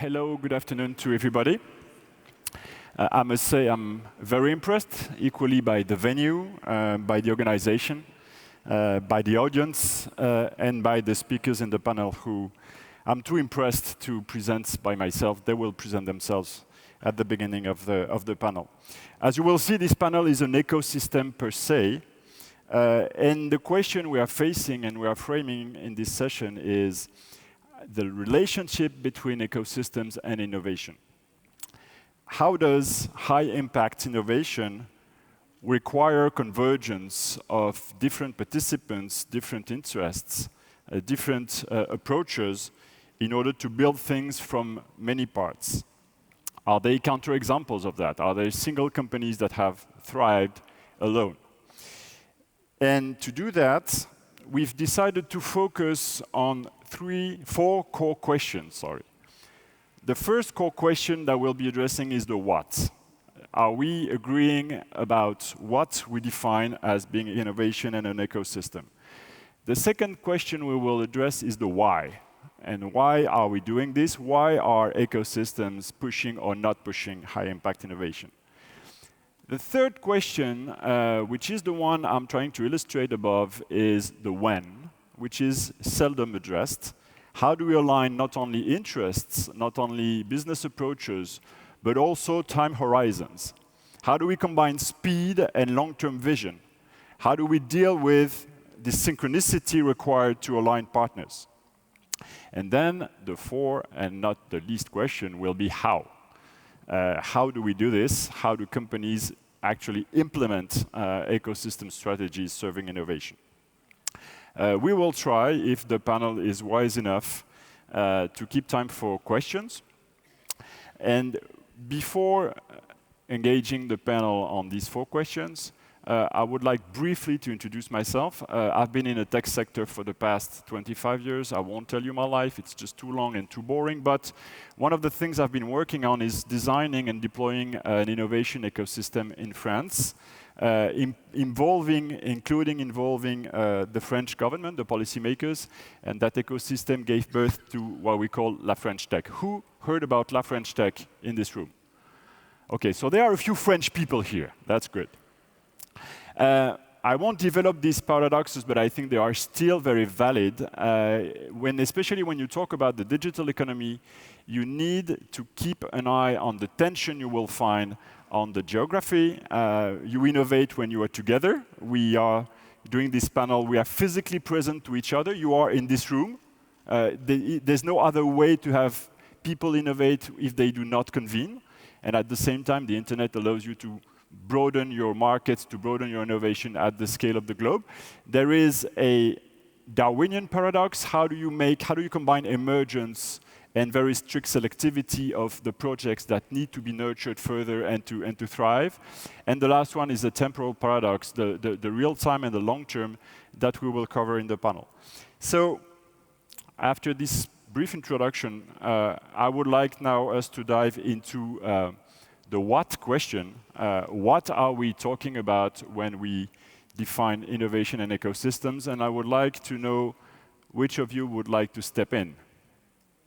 Hello, good afternoon to everybody. I must say I'm very impressed, equally by the venue, by the organization, by the audience, and by the speakers in the panel who I'm too impressed to present by myself. They will present themselves at the beginning of the panel. As you will see, this panel is an ecosystem per se, and the question we are facing and we are framing in this session is the relationship between ecosystems and innovation. How does high-impact innovation require convergence of different participants, different interests, different approaches in order to build things from many parts? Are they counterexamples of that? Are there single companies that have thrived alone? And to do that, we've decided to focus on four core questions. The first core question that we'll be addressing is the what. Are we agreeing about what we define as being innovation and an ecosystem? The second question we will address is the why. And why are we doing this? Why are ecosystems pushing or not pushing high-impact innovation? The third question, which is the one I'm trying to illustrate above, is the when, which is seldom addressed. How do we align not only interests, not only business approaches, but also time horizons? How do we combine speed and long-term vision? How do we deal with the synchronicity required to align partners? And then the fourth, and not the least question, will be how. How do we do this? How do companies actually implement ecosystem strategies serving innovation? We will try, if the panel is wise enough, to keep time for questions. And before engaging the panel on these four questions, I would like briefly to introduce myself. I've been in the tech sector for the past 25 years. I won't tell you my life, it's just too long and too boring, but one of the things I've been working on is designing and deploying an innovation ecosystem in France, including involving the French government, the policymakers, and that ecosystem gave birth to what we call La French Tech. Who heard about La French Tech in this room? Okay, so there are a few French people here, that's good. I won't develop these paradoxes, but I think they are still very valid. Especially when you talk about the digital economy, you need to keep an eye on the tension you will find on the geography. You innovate when you are together. We are doing this panel, we are physically present to each other. You are in this room. There's no other way to have people innovate if they do not convene. And at the same time, the internet allows you to broaden your markets, to broaden your innovation at the scale of the globe. There is a Darwinian paradox. How do you combine emergence and very strict selectivity of the projects that need to be nurtured further and to thrive? And the last one is a temporal paradox, the real time and the long term that we will cover in the panel. So after this brief introduction, I would like now us to dive into the what question. What are we talking about when we define innovation and ecosystems? And I would like to know which of you would like to step in.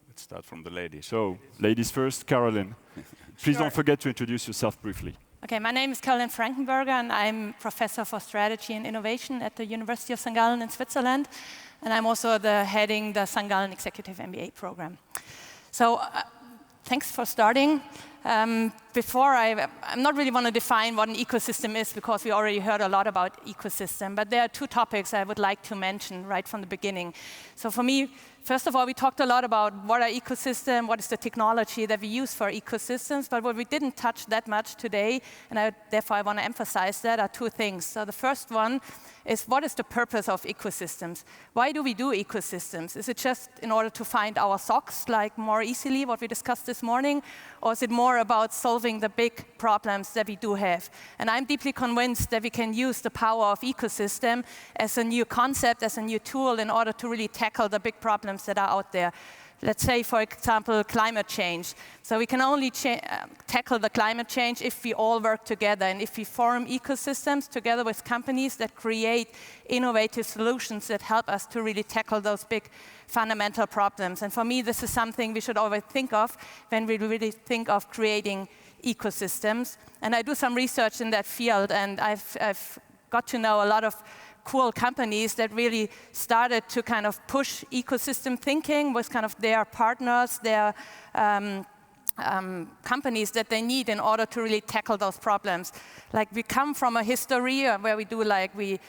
Let's start from the ladies. So, ladies first, Karolin. Please don't forget to introduce yourself briefly. Okay, my name is Karolin Frankenberger, and I'm professor for strategy and innovation at the University of St.Gallen in Switzerland. And I'm also heading the St.Gallen Executive MBA program. So, thanks for starting. I'm not really want to define what an ecosystem is because we already heard a lot about ecosystem, but there are two topics I would like to mention right from the beginning. So for me, first of all, we talked a lot about what are ecosystems, what is the technology that we use for ecosystems, but what we didn't touch that much today, and therefore I want to emphasize that, are two things. So the first one is, what is the purpose of ecosystems? Why do we do ecosystems? Is it just in order to find our socks like more easily, what we discussed this morning, or is it more about solving the big problems that we do have? And I'm deeply convinced that we can use the power of ecosystem as a new concept, as a new tool in order to really tackle the big problems that are out there. let's say, for example, climate change. So we can only tackle the climate change if we all work together and if we form ecosystems together with companies that create innovative solutions that help us to really tackle those big fundamental problems. And for me, this is something we should always think of when we really think of creating ecosystems. And I do some research in that field, and I've got to know a lot of cool companies that really started to kind of push ecosystem thinking with kind of their partners, their companies that they need in order to really tackle those problems. Like we come from a history where we do like we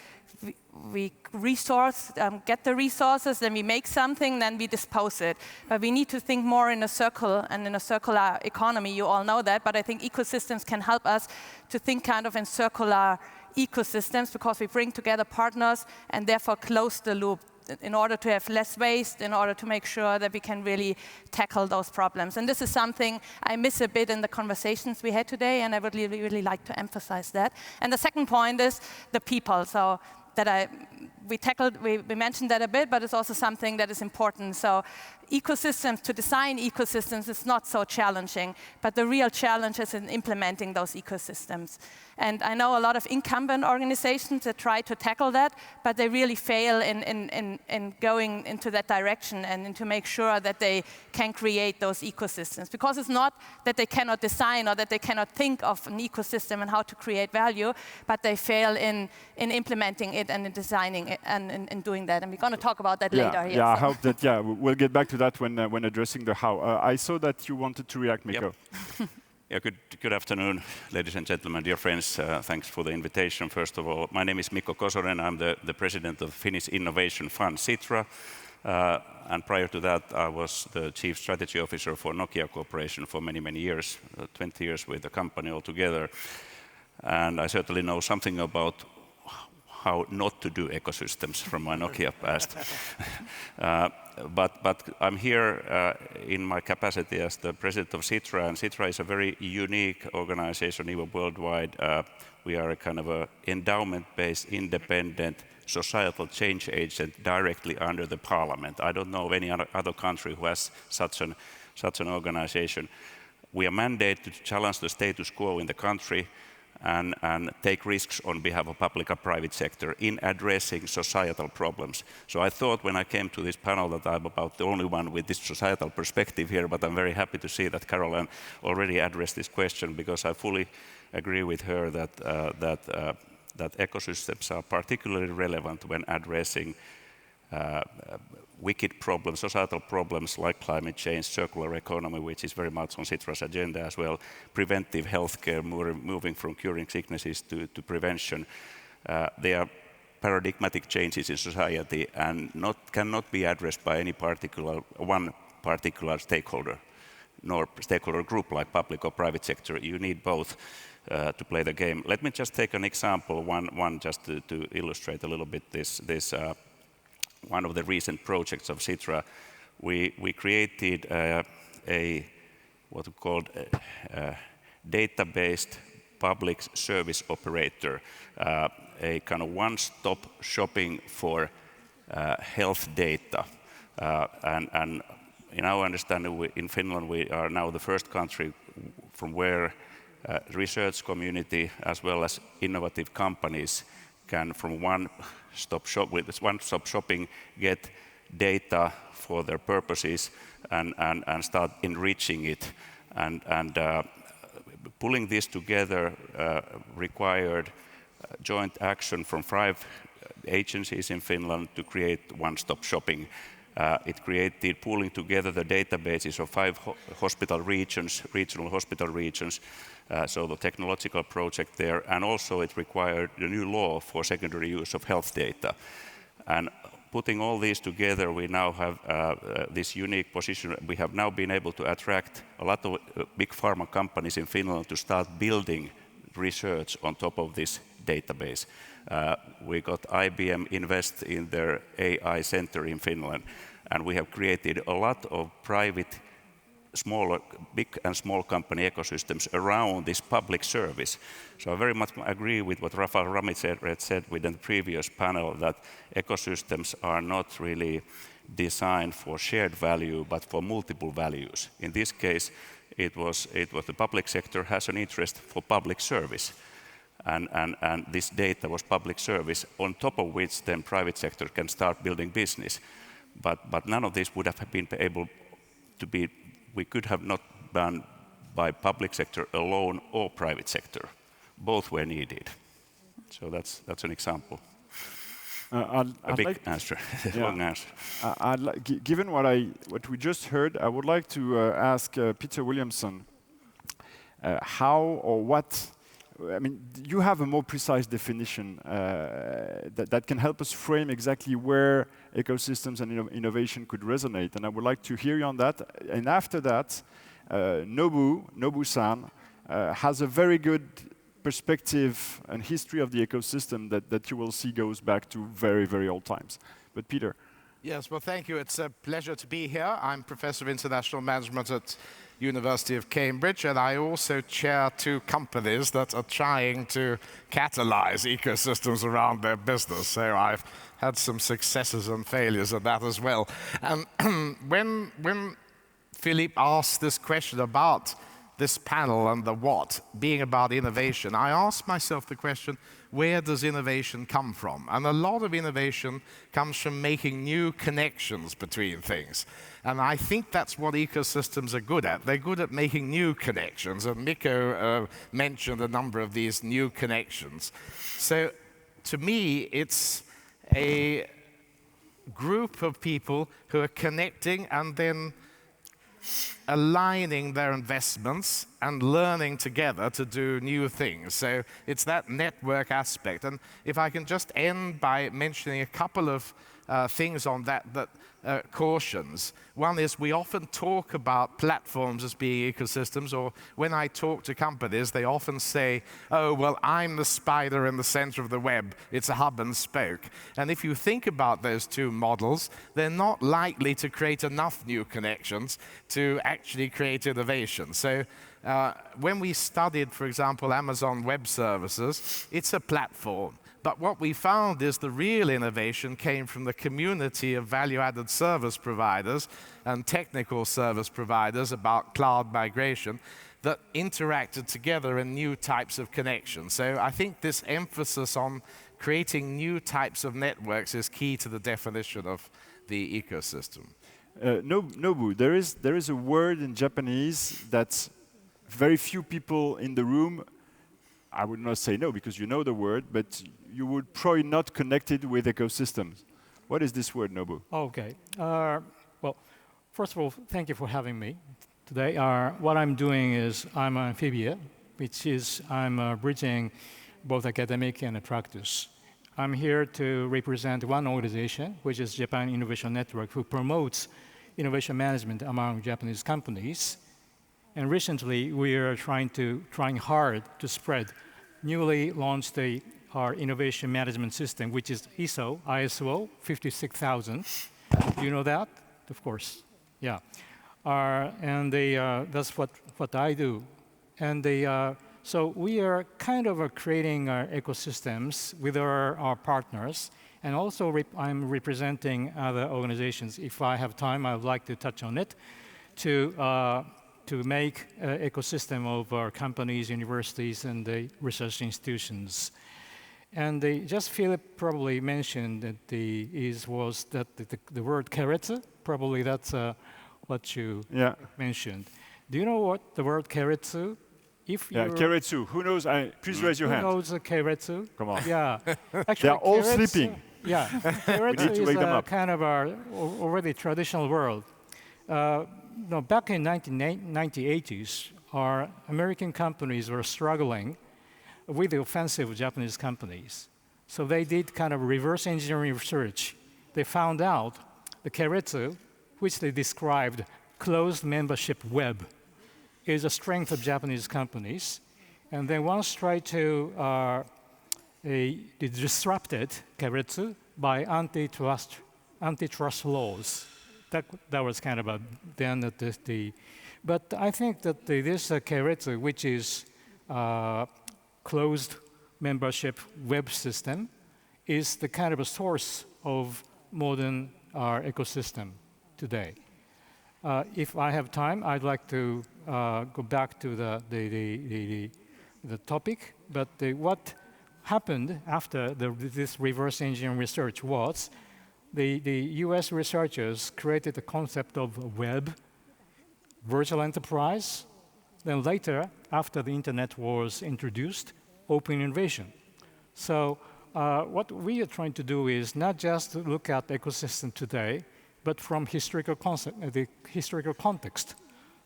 resource, get the resources, then we make something, then we dispose it. But we need to think more in a circle and in a circular economy. You all know that, but I think ecosystems can help us to think kind of in circular ecosystems because we bring together partners and therefore close the loop in order to have less waste, in order to make sure that we can really tackle those problems. And this is something I miss a bit in the conversations we had today, and I would really like to emphasize that. And the second point is the people. So that we mentioned that a bit, but it's also something that is important. So ecosystems, to design ecosystems is not so challenging, but the real challenge is in implementing those ecosystems. And I know a lot of incumbent organizations that try to tackle that, but they really fail in going into that direction and to make sure that they can create those ecosystems. Because it's not that they cannot design or that they cannot think of an ecosystem and how to create value, but they fail in implementing it and in designing it and in doing that. And we're going to talk about that later here. Yeah, so. I hope that, we'll get back to that when addressing the how. I saw that you wanted to react, Mikko. Yep. Yeah, good afternoon, ladies and gentlemen, dear friends. Thanks for the invitation. First of all, my name is Mikko Kosonen. I'm the president of Finnish Innovation Fund, Sitra. And prior to that, I was the chief strategy officer for Nokia Corporation for many, many years, 20 years with the company altogether. And I certainly know something about how not to do ecosystems from my Nokia past. But I'm here in my capacity as the president of Sitra, and Sitra is a very unique organization, even worldwide. We are a kind of a endowment-based, independent, societal change agent directly under the parliament. I don't know of any other country who has such an organization. We are mandated to challenge the status quo in the country and take risks on behalf of public and private sector in addressing societal problems. So I thought when I came to this panel that I'm about the only one with this societal perspective here, but I'm very happy to see that Karolin already addressed this question, because I fully agree with her that ecosystems are particularly relevant when addressing wicked problems, societal problems like climate change, circular economy, which is very much on Citra's agenda as well, preventive healthcare, moving from curing sicknesses to prevention. They are paradigmatic changes in society and cannot be addressed by any one particular stakeholder, nor stakeholder group like public or private sector. You need both to play the game. Let me just take an example, one just to illustrate a little bit this. One of the recent projects of Sitra, we created what we called a data-based public service operator, a kind of one-stop shopping for health data. And in our understanding, in Finland, we are now the first country from where research community as well as innovative companies can, from one-stop shopping, get data for their purposes and start enriching it. And pulling this together required joint action from 5 agencies in Finland to create one-stop shopping. It created pooling together the databases of 5 hospital regions, regional hospital regions, so the technological project there, and also it required the new law for secondary use of health data. And putting all these together, we now have this unique position. We have now been able to attract a lot of big pharma companies in Finland to start building research on top of this database. We got IBM invest in their AI center in Finland, and we have created a lot of private, big and small company ecosystems around this public service. So I very much agree with what Rafael Ramitz said within the previous panel, that ecosystems are not really designed for shared value, but for multiple values. In this case, it was the public sector has an interest for public service. And this data was public service, on top of which then private sector can start building business. But none of this would have been able to be, we could have not done by public sector alone or private sector. Both were needed. So that's an example. A big answer, long answer. Given what we just heard, I would like to ask Peter Williamson how or what. I mean, you have a more precise definition that can help us frame exactly where ecosystems and innovation could resonate. And I would like to hear you on that. And after that, Nobu-san has a very good perspective and history of the ecosystem that you will see goes back to very, very old times. But Peter. Yes, well, thank you. It's a pleasure to be here. I'm Professor of International Management at University of Cambridge, and I also chair 2 companies that are trying to catalyze ecosystems around their business. So I've had some successes and failures of that as well. And when Philippe asked this question about this panel and the what, being about innovation, I asked myself the question, where does innovation come from? And a lot of innovation comes from making new connections between things. And I think that's what ecosystems are good at. They're good at making new connections. And Mikko mentioned a number of these new connections. So to me, it's a group of people who are connecting and then aligning their investments and learning together to do new things. So it's that network aspect. And if I can just end by mentioning a couple of things on that cautions. One is we often talk about platforms as being ecosystems, or when I talk to companies, they often say, oh, well, I'm the spider in the center of the web. It's a hub and spoke. And if you think about those 2 models, they're not likely to create enough new connections to actually create innovation. So when we studied, for example, Amazon Web Services, it's a platform. But what we found is the real innovation came from the community of value-added service providers and technical service providers about cloud migration that interacted together in new types of connections. So I think this emphasis on creating new types of networks is key to the definition of the ecosystem. Nobu, there is a word in Japanese that very few people in the room, I would not say no because you know the word, but you would probably not connect it with ecosystems. What is this word, Nobu? Okay. Well, first of all, thank you for having me today. What I'm doing is I'm an amphibia, which is I'm bridging both academic and practice. I'm here to represent one organization, which is Japan Innovation Network, who promotes innovation management among Japanese companies. And recently, we are trying hard to spread newly launched our innovation management system, which is ISO 56000. Do you know that? Of course, yeah. And that's what I do. And so we are kind of creating ecosystems with our partners. And also, I'm representing other organizations. If I have time, I would like to touch on it to make an ecosystem of our companies, universities, and the research institutions. And just Philippe probably mentioned that the word keretsu, probably that's what you mentioned. Do you know what the word keretsu? Keretsu. Who knows? Please raise your hand. Who knows Keretsu? Come on. Yeah. Actually, they are all sleeping. Yeah. Keretsu is kind of our already traditional word. Back in 1980s, our American companies were struggling with the offensive of Japanese companies. So they did kind of reverse engineering research. They found out the keretsu, which they described closed membership web, is a strength of Japanese companies. And they once tried to disrupt it, keretsu, by antitrust laws. That was kind of then at but I think that this keretsu, which is closed membership web system, is the kind of a source of modern our ecosystem today. If I have time, I'd like to go back to the topic. But what happened after this reverse engineering research was the US researchers created the concept of web, virtual enterprise. Then later, after the internet was introduced, open innovation. So what we are trying to do is not just look at the ecosystem today, but from the historical context,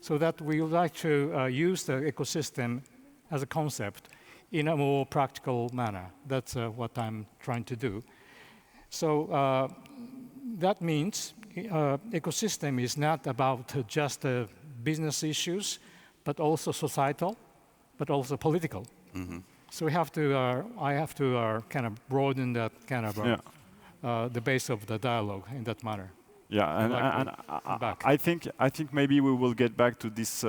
so that we would like to use the ecosystem as a concept in a more practical manner. That's what I'm trying to do. So that means ecosystem is not about just business issues, but also societal, but also political. Mm-hmm. So we have to, I have to kind of broaden that kind of the base of the dialogue in that manner. Yeah, and I think maybe we will get back to this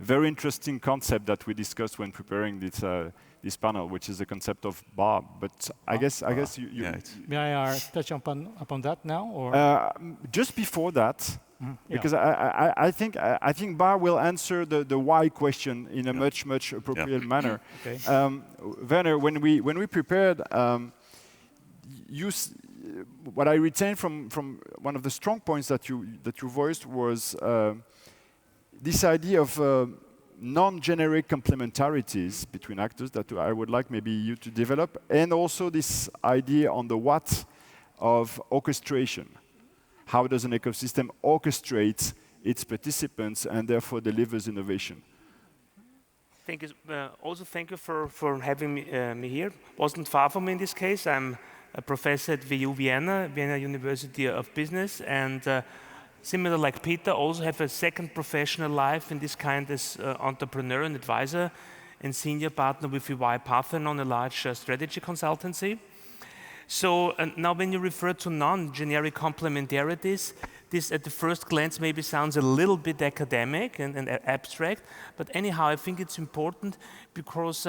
very interesting concept that we discussed when preparing this panel, which is the concept of bar. But I guess you may I touch upon that now, or just before that? Because I think Bar will answer the why question in a much appropriate manner. Okay. Werner, when we prepared, what I retained from one of the strong points that you voiced was this idea of non-generic complementarities between actors that I would like maybe you to develop, and also this idea on the what of orchestration. How does an ecosystem orchestrate its participants and therefore delivers innovation? Thank you. Also, thank you for having me here. Wasn't far from me in this case. I'm a professor at Vienna University of Business, and similar like Peter, also have a second professional life in this kind as entrepreneur and advisor and senior partner with EY Parthenon, a large strategy consultancy. So now when you refer to non-generic complementarities, this at the first glance maybe sounds a little bit academic and abstract, but anyhow I think it's important because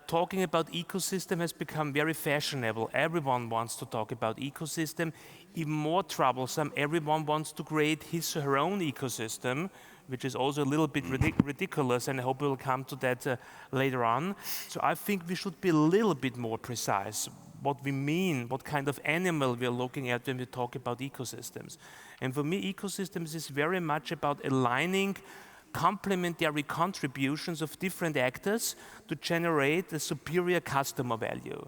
talking about ecosystem has become very fashionable. Everyone wants to talk about ecosystem. Even more troublesome, everyone wants to create his or her own ecosystem, which is also a little bit ridiculous, and I hope we'll come to that later on. So I think we should be a little bit more precise what we mean, what kind of animal we're looking at when we talk about ecosystems. And for me, ecosystems is very much about aligning complementary contributions of different actors to generate a superior customer value.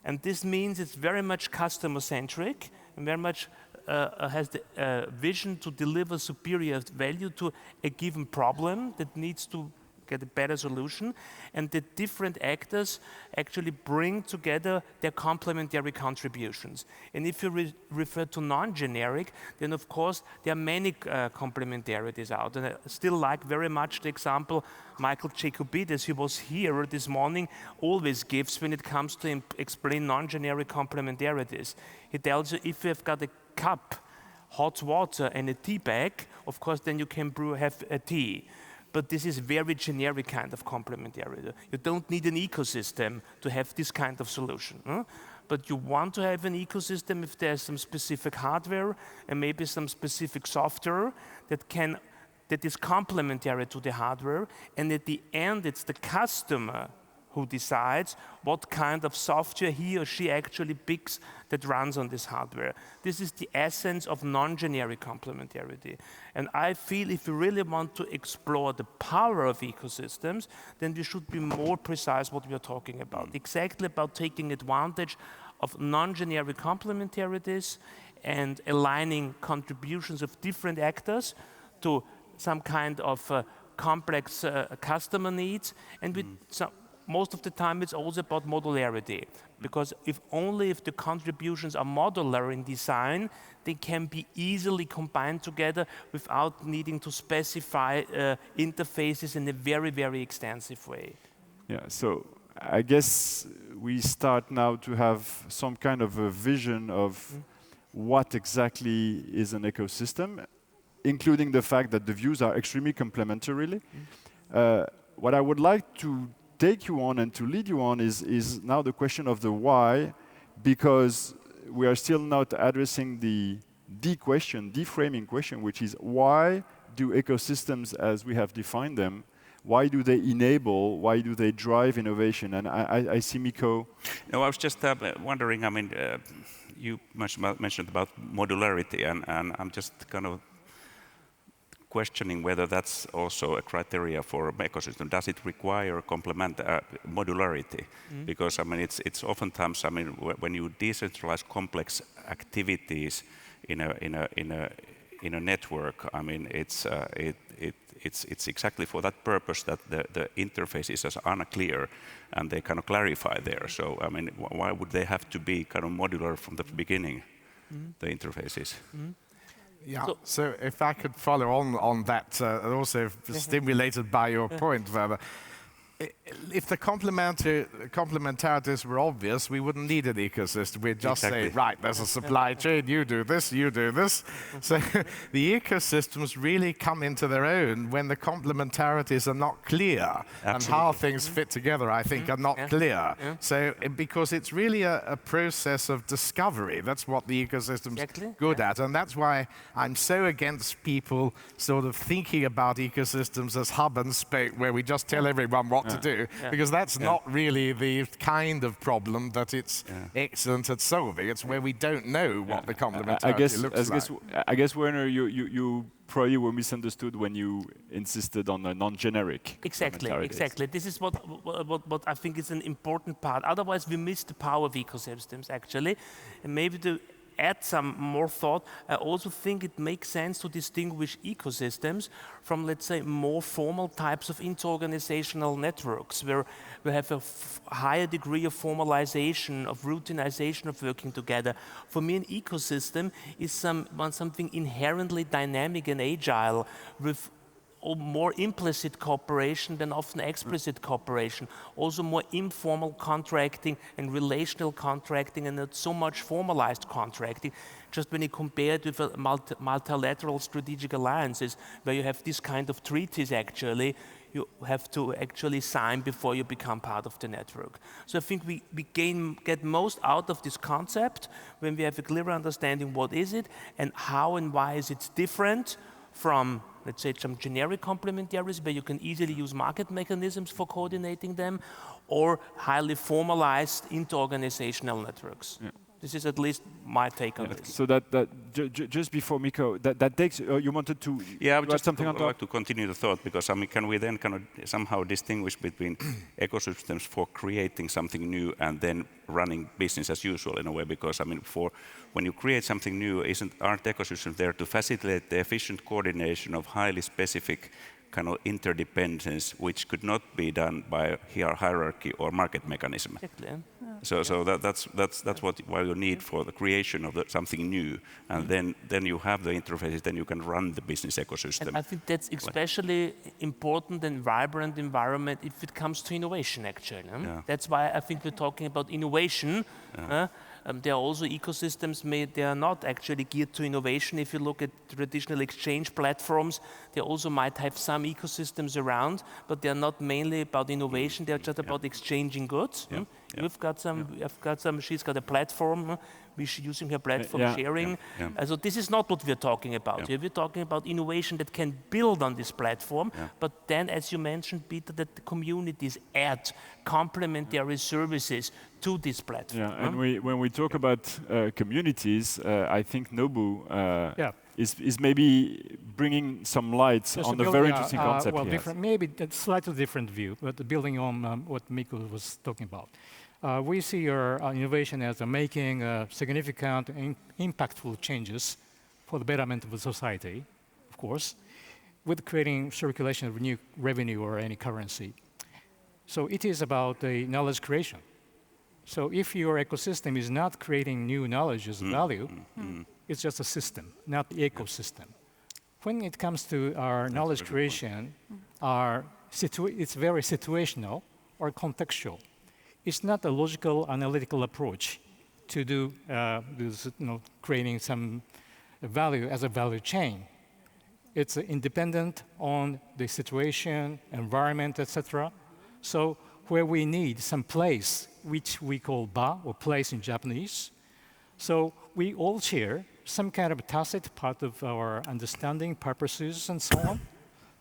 And this means it's very much customer-centric and very much has the vision to deliver superior value to a given problem that needs to get a better solution, and the different actors actually bring together their complementary contributions. And if you refer to non-generic, then of course there are many complementarities out. And I still like very much the example Michael Jacobides, who was here this morning, always gives when it comes to explain non-generic complementarities. He tells you if you have got a cup, hot water and a tea bag, of course then you can have a tea. But this is very generic kind of complementarity. You don't need an ecosystem to have this kind of solution. But you want to have an ecosystem if there's some specific hardware and maybe some specific software that is complementary to the hardware. And at the end, it's the customer who decides what kind of software he or she actually picks that runs on this hardware. This is the essence of non-generic complementarity. And I feel if we really want to explore the power of ecosystems, then we should be more precise what we are talking about. Exactly about taking advantage of non-generic complementarities and aligning contributions of different actors to some kind of complex customer needs, and with most of the time it's also about modularity, because if the contributions are modular in design, they can be easily combined together without needing to specify interfaces in a very, very extensive way. Yeah, so I guess we start now to have some kind of a vision of what exactly is an ecosystem, including the fact that the views are extremely complementary. What I would like to take you on and to lead you on is now the question of the why, because we are still not addressing the the question, the framing question, which is why do ecosystems as we have defined them, why do they enable, why do they drive innovation? And I see Mikko. No, I was just wondering, I mean, you mentioned about modularity, and I'm just kind of questioning whether that's also a criteria for an ecosystem. Does it require modularity? Because I mean, it's oftentimes, I mean, when you decentralize complex activities in a network, I mean, it's exactly for that purpose that the interfaces are unclear, and they kind of clarify there. So I mean, why would they have to be kind of modular from the beginning, the interfaces? Yeah, so if I could follow on that, also stimulated by your point, Werner. If the complementarities were obvious, we wouldn't need an ecosystem. We'd just say, right, there's a supply chain, you do this, you do this. So the ecosystems really come into their own when the complementarities are not clear. And how things fit together, I think, are not clear. So because it's really a process of discovery. That's what the ecosystem's good at. And that's why I'm so against people sort of thinking about ecosystems as hub and spoke, where we just tell everyone what to do, because that's not really the kind of problem that it's excellent at solving. It's where we don't know what the complementarity looks like. I guess, Werner, you probably were misunderstood when you insisted on a non-generic. Exactly. This is what I think is an important part. Otherwise, we miss the power of ecosystems, actually. And maybe to add some more thought, I also think it makes sense to distinguish ecosystems from, let's say, more formal types of interorganizational networks, where we have a higher degree of formalization, of routinization of working together. For me, an ecosystem is something inherently dynamic and agile, with more implicit cooperation than often explicit cooperation, also more informal contracting and relational contracting, and not so much formalized contracting. Just when you compare it with multilateral strategic alliances, where you have this kind of treaties, actually, you have to actually sign before you become part of the network. So I think we get most out of this concept when we have a clear understanding what is it, and how and why is it different from, let's say, some generic complementaries where you can easily use market mechanisms for coordinating them, or highly formalized interorganizational networks. This is at least my take on this. So just before Mikko, that takes, you wanted to just something on top? like to continue the thought, because I mean, can we then kind of somehow distinguish between ecosystems for creating something new and then running business as usual in a way? Because I mean, when you create something new, aren't ecosystems there to facilitate the efficient coordination of highly specific kind of interdependence, which could not be done by hierarchy or market mechanism? So that's what you need for the creation of something new, and then you have the interfaces, then you can run the business ecosystem. And I think that's especially important and vibrant environment if it comes to innovation, actually. That's why I think we're talking about innovation. There are also ecosystems, they are not actually geared to innovation. If you look at traditional exchange platforms, they also might have some ecosystems around, but they are not mainly about innovation, they're just about exchanging goods. She's got a platform, we're using her platform sharing. So this is not what we're talking about here. We're talking about innovation that can build on this platform, but then, as you mentioned, Peter, that the communities add complementary services to this platform. And when we talk about communities, I think Nobu is maybe bringing some lights on the very interesting concept. Well, maybe a slightly different view, but building on what Mikko was talking about. We see our innovation as making significant, impactful changes for the betterment of the society, of course, with creating circulation of new revenue or any currency. So it is about the knowledge creation. So if your ecosystem is not creating new knowledge as value, it's just a system, not the ecosystem. When it comes to our knowledge creation, it's very situational or contextual. It's not a logical, analytical approach to do creating some value as a value chain. It's independent on the situation, environment, etc. So where we need some place, which we call ba, or place in Japanese. So we all share some kind of tacit part of our understanding, purposes, and so on,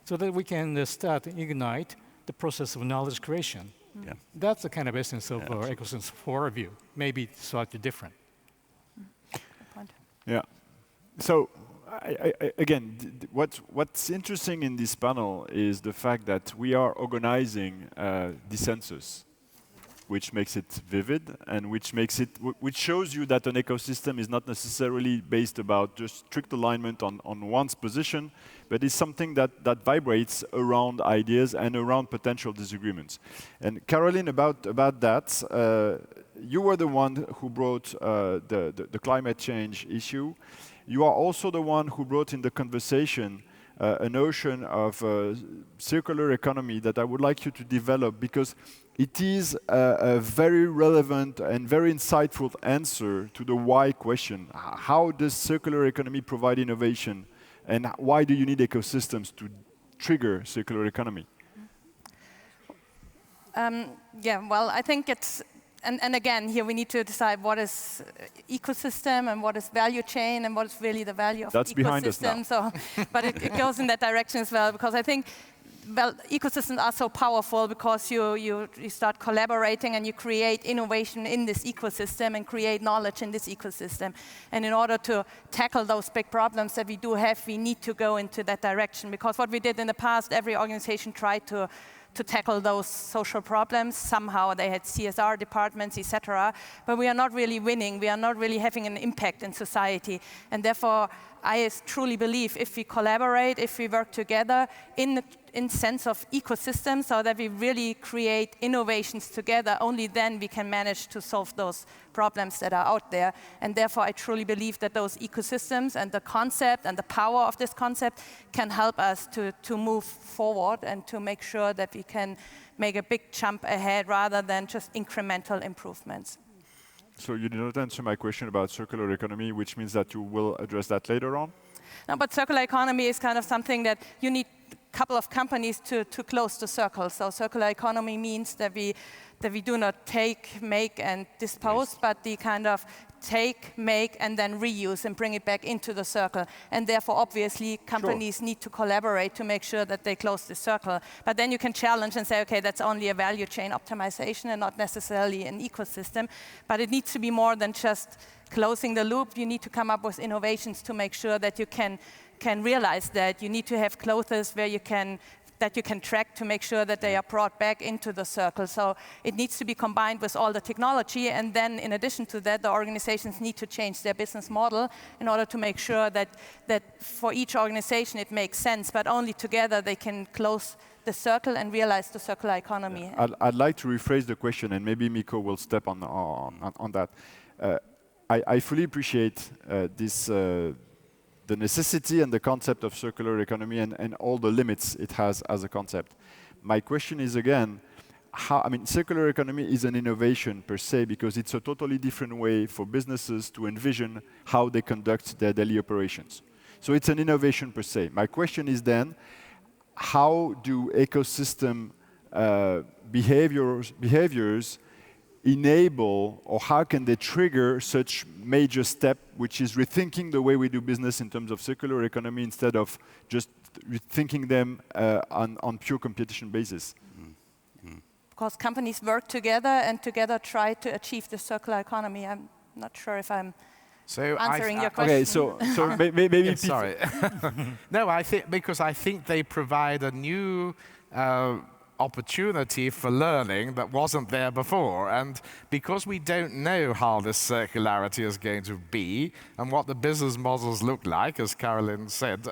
so that we can start to ignite the process of knowledge creation. Yeah. That's the kind of essence of our ecosystem for view. Maybe it's slightly different. Yeah. So, again, what's interesting in this panel is the fact that we are organizing dissensus, which makes it vivid and which shows you that an ecosystem is not necessarily based about just strict alignment on one's position, but is something that vibrates around ideas and around potential disagreements. And Karolin, about that, you were the one who brought the climate change issue. You are also the one who brought in the conversation a notion of circular economy that I would like you to develop, because it is a very relevant and very insightful answer to the why question. How does circular economy provide innovation, and why do you need ecosystems to trigger circular economy? Yeah, well, I think it's, and again, here we need to decide what is ecosystem and what is value chain and what is really the value of That's ecosystem. behind us now. So, but it goes in that direction as well, because I think, well, ecosystems are so powerful because you start collaborating and you create innovation in this ecosystem and create knowledge in this ecosystem. And in order to tackle those big problems that we do have, we need to go into that direction, because what we did in the past, every organization tried to tackle those social problems. Somehow they had CSR departments, etc. But we are not really winning. We are not really having an impact in society. And therefore, I truly believe if we collaborate, if we work together in sense of ecosystems, so that we really create innovations together, only then we can manage to solve those problems that are out there. And therefore, I truly believe that those ecosystems and the concept and the power of this concept can help us to move forward and to make sure that we can make a big jump ahead rather than just incremental improvements. So you did not answer my question about circular economy, which means that you will address that later on? No, but circular economy is kind of something that you need a couple of companies to close the circle. So circular economy means that we do not take, make, and dispose, but the kind of take, make, and then reuse and bring it back into the circle. And therefore, obviously, companies need to collaborate to make sure that they close the circle. But then you can challenge and say, okay, that's only a value chain optimization and not necessarily an ecosystem. But it needs to be more than just closing the loop. You need to come up with innovations to make sure that you can realize that. You need to have closures where you can track to make sure that they are brought back into the circle. So it needs to be combined with all the technology, and then in addition to that, the organizations need to change their business model in order to make sure that for each organization it makes sense, but only together they can close the circle and realize the circular economy. I'd like to rephrase the question, and maybe Mikko will step on that. I fully appreciate the necessity and the concept of circular economy and all the limits it has as a concept. My question is again, circular economy is an innovation per se, because it's a totally different way for businesses to envision how they conduct their daily operations. So it's an innovation per se. My question is then, how do ecosystem behaviors enable, or how can they trigger such major step, which is rethinking the way we do business in terms of circular economy instead of just rethinking them on pure competition basis? Because companies work together and together try to achieve the circular economy. I'm not sure if I'm answering your question. Okay, so maybe sorry. No, I think they provide a new opportunity for learning that wasn't there before. And because we don't know how this circularity is going to be and what the business models look like, as Karolin said,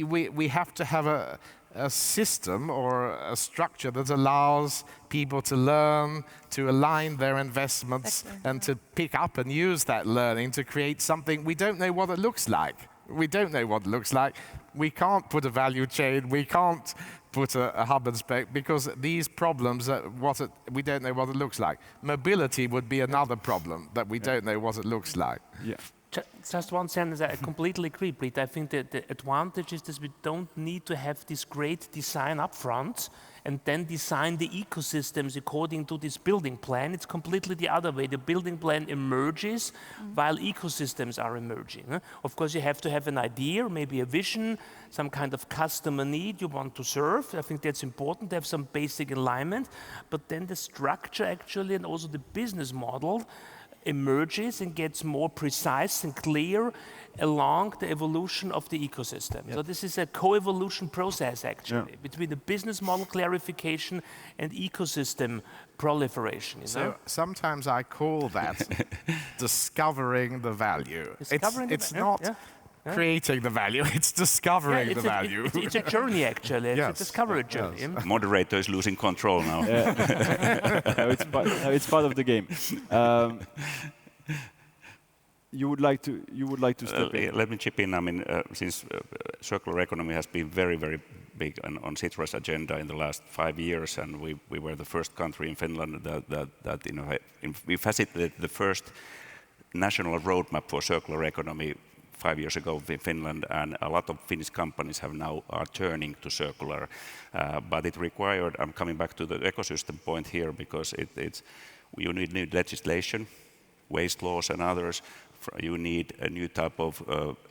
we have to have a system or a structure that allows people to learn, to align their investments, and to pick up and use that learning to create something. We don't know what it looks like. We don't know what it looks like. We can't put a value chain. We can't put a hub and spoke, because these problems, we don't know what it looks like. Mobility would be another problem that we don't know what it looks like. Yeah. Just one sentence, I completely agree, Pete. I think that the advantage is that we don't need to have this great design up front and then design the ecosystems according to this building plan. It's completely the other way. The building plan emerges while ecosystems are emerging. Of course, you have to have an idea, maybe a vision, some kind of customer need you want to serve. I think that's important to have some basic alignment, but then the structure actually and also the business model emerges and gets more precise and clear along the evolution of the ecosystem. So this is a co-evolution process actually between the business model clarification and ecosystem proliferation. You know? Sometimes I call that discovering the value. It's not creating the value, it's discovering the value. It's a journey actually, it's a discovery journey. Yes. Moderator is losing control now. It's part of the game. You would like to step in? Let me chip in. I mean, since circular economy has been very, very big on Sitra's agenda in the last 5 years, and we were the first country in Finland that we facilitated the first national roadmap for circular economy 5 years ago in Finland, and a lot of Finnish companies are turning to circular, but it required. I'm coming back to the ecosystem point here because you need new legislation, waste laws and others. You need a new type of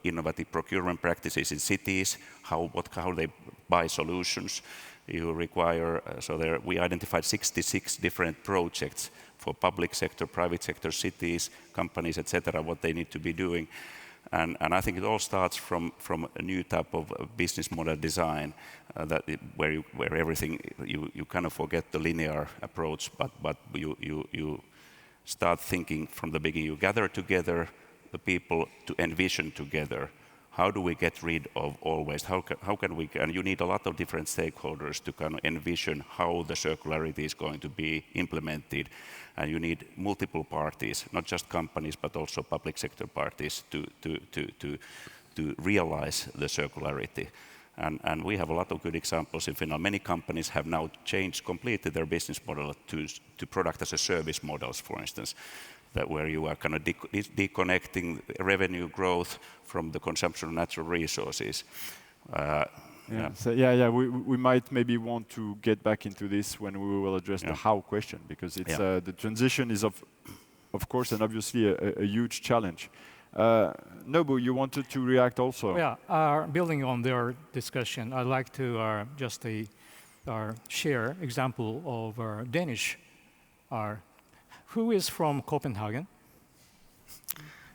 innovative procurement practices in cities, how they buy solutions. You require, we identified 66 different projects for public sector, private sector, cities, companies, etc., what they need to be doing. And I think it all starts from a new type of business model design where everything, you kind of forget the linear approach, but you start thinking from the beginning. You gather together the people to envision together. How do we get rid of all waste? How can we? And you need a lot of different stakeholders to kind of envision how the circularity is going to be implemented. And you need multiple parties, not just companies, but also public sector parties to realize the circularity. And we have a lot of good examples in Finland. Many companies have now changed completely their business model to product as a service models, for instance, that where you are kind of deconnecting revenue growth from the consumption of natural resources. We might maybe want to get back into this when we will address the how question, because it's the transition is of course and obviously a huge challenge. Nobu, you wanted to react also. Yeah, building on their discussion, I'd like to just share example of Danish. Who is from Copenhagen?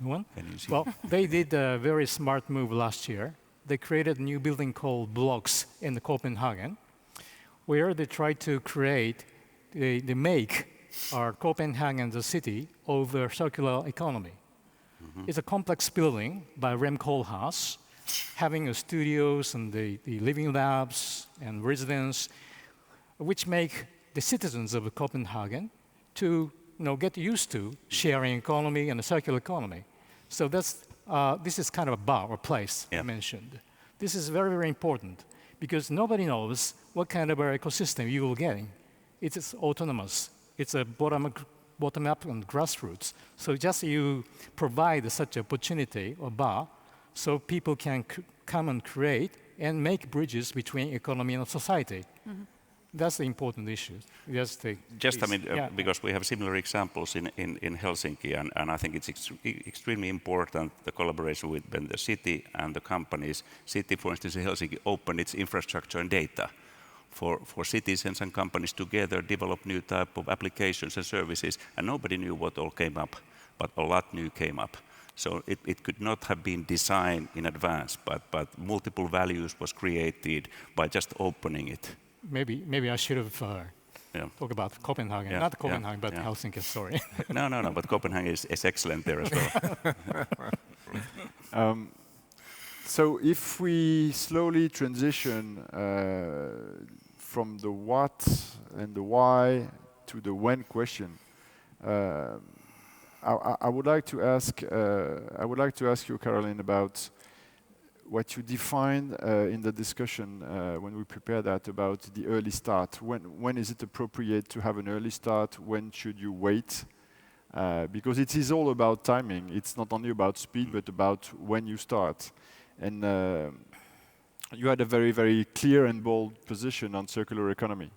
Anyone? Well, they did a very smart move last year. They created a new building called Blocks in Copenhagen, where they tried to create, they make Copenhagen the city of the circular economy. It's a complex building by Rem Koolhaas, having studios and the living labs and residents, which make the citizens of Copenhagen to get used to sharing economy and a circular economy. So this is kind of a bar or place I mentioned. This is very, very important because nobody knows what kind of ecosystem you will get. It's autonomous. It's a bottom-up and grassroots. So just you provide such opportunity or bar so people can come and create and make bridges between economy and society. That's the important issue. Because we have similar examples in Helsinki, and I think it's extremely important, the collaboration with the city and the companies. City, for instance, in Helsinki, opened its infrastructure and data for citizens and companies together, develop new type of applications and services, and nobody knew what all came up, but a lot new came up. So it could not have been designed in advance, but multiple values was created by just opening it. Maybe I should have talked about Copenhagen, not Copenhagen, but Helsinki. Sorry. No. But Copenhagen is excellent there as well. So if we slowly transition from the what and the why to the when question, I would like to ask you, Karolin, about what you defined in the discussion when we prepared that about the early start. When is it appropriate to have an early start? When should you wait? because it is all about timing. It's not only about speed, but about when you start. And you had a very, very clear and bold position on circular economy.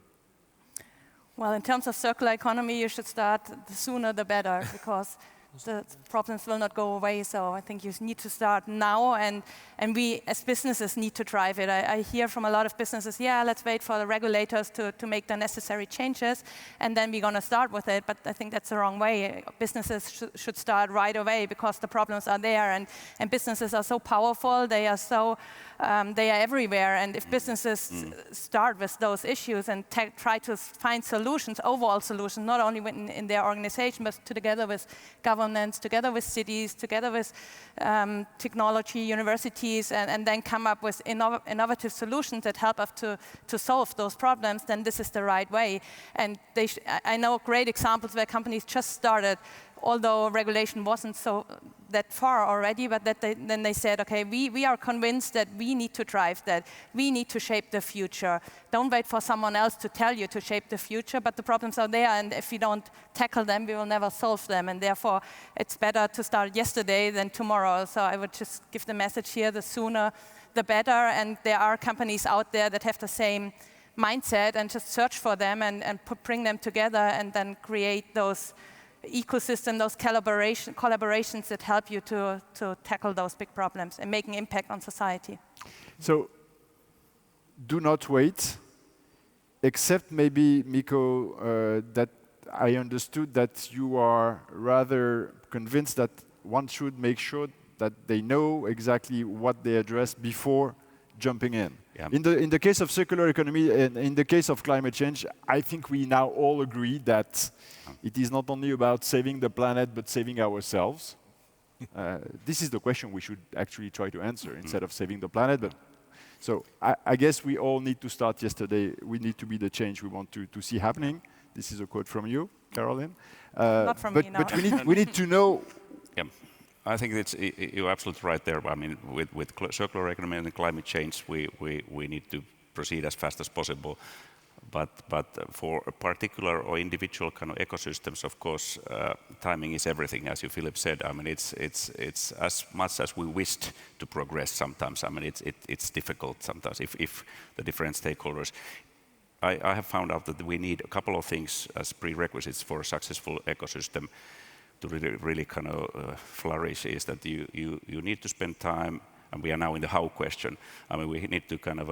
Well, in terms of circular economy, you should start the sooner the better, because the problems will not go away. So I think you need to start now, and we as businesses need to drive it. I hear from a lot of businesses, yeah, let's wait for the regulators to make the necessary changes, and then we're going to start with it. But I think that's the wrong way. Businesses should start right away, because the problems are there, and businesses are so powerful. They are so they are everywhere. And if businesses start with those issues and try to find solutions, overall solutions, not only in their organization, but together with governments, together with cities, together with technology, universities, and then come up with innovative solutions that help us to solve those problems, then this is the right way. And I know great examples where companies just started, although regulation wasn't so that far already, but then they said, okay, we are convinced that we need to drive that. We need to shape the future. Don't wait for someone else to tell you to shape the future, but the problems are there, and if we don't tackle them, we will never solve them, and therefore it's better to start yesterday than tomorrow. So I would just give the message here, the sooner the better, and there are companies out there that have the same mindset, and just search for them and bring them together, and then create those ecosystem, those collaborations that help you to tackle those big problems and make an impact on society. So do not wait, except maybe, Mikko, that I understood that you are rather convinced that one should make sure that they know exactly what they address before jumping in. Yeah. In the case of circular economy and in the case of climate change, I think we now all agree that it is not only about saving the planet, but saving ourselves. This is the question we should actually try to answer instead of saving the planet. But so I guess we all need to start yesterday. We need to be the change we want to see happening. This is a quote from you, Karolin. Not from me, no. But we need to know. Yeah. I think you're absolutely right there. I mean, with circular economy and climate change, we need to proceed as fast as possible. But for a particular or individual kind of ecosystems, of course, timing is everything, as you, Philippe, said. I mean, it's as much as we wished to progress sometimes. I mean, it's difficult sometimes if the different stakeholders. I have found out that we need a couple of things as prerequisites for a successful ecosystem to really kind of flourish, is that you need to spend time, and we are now in the how question. I mean, we need to kind of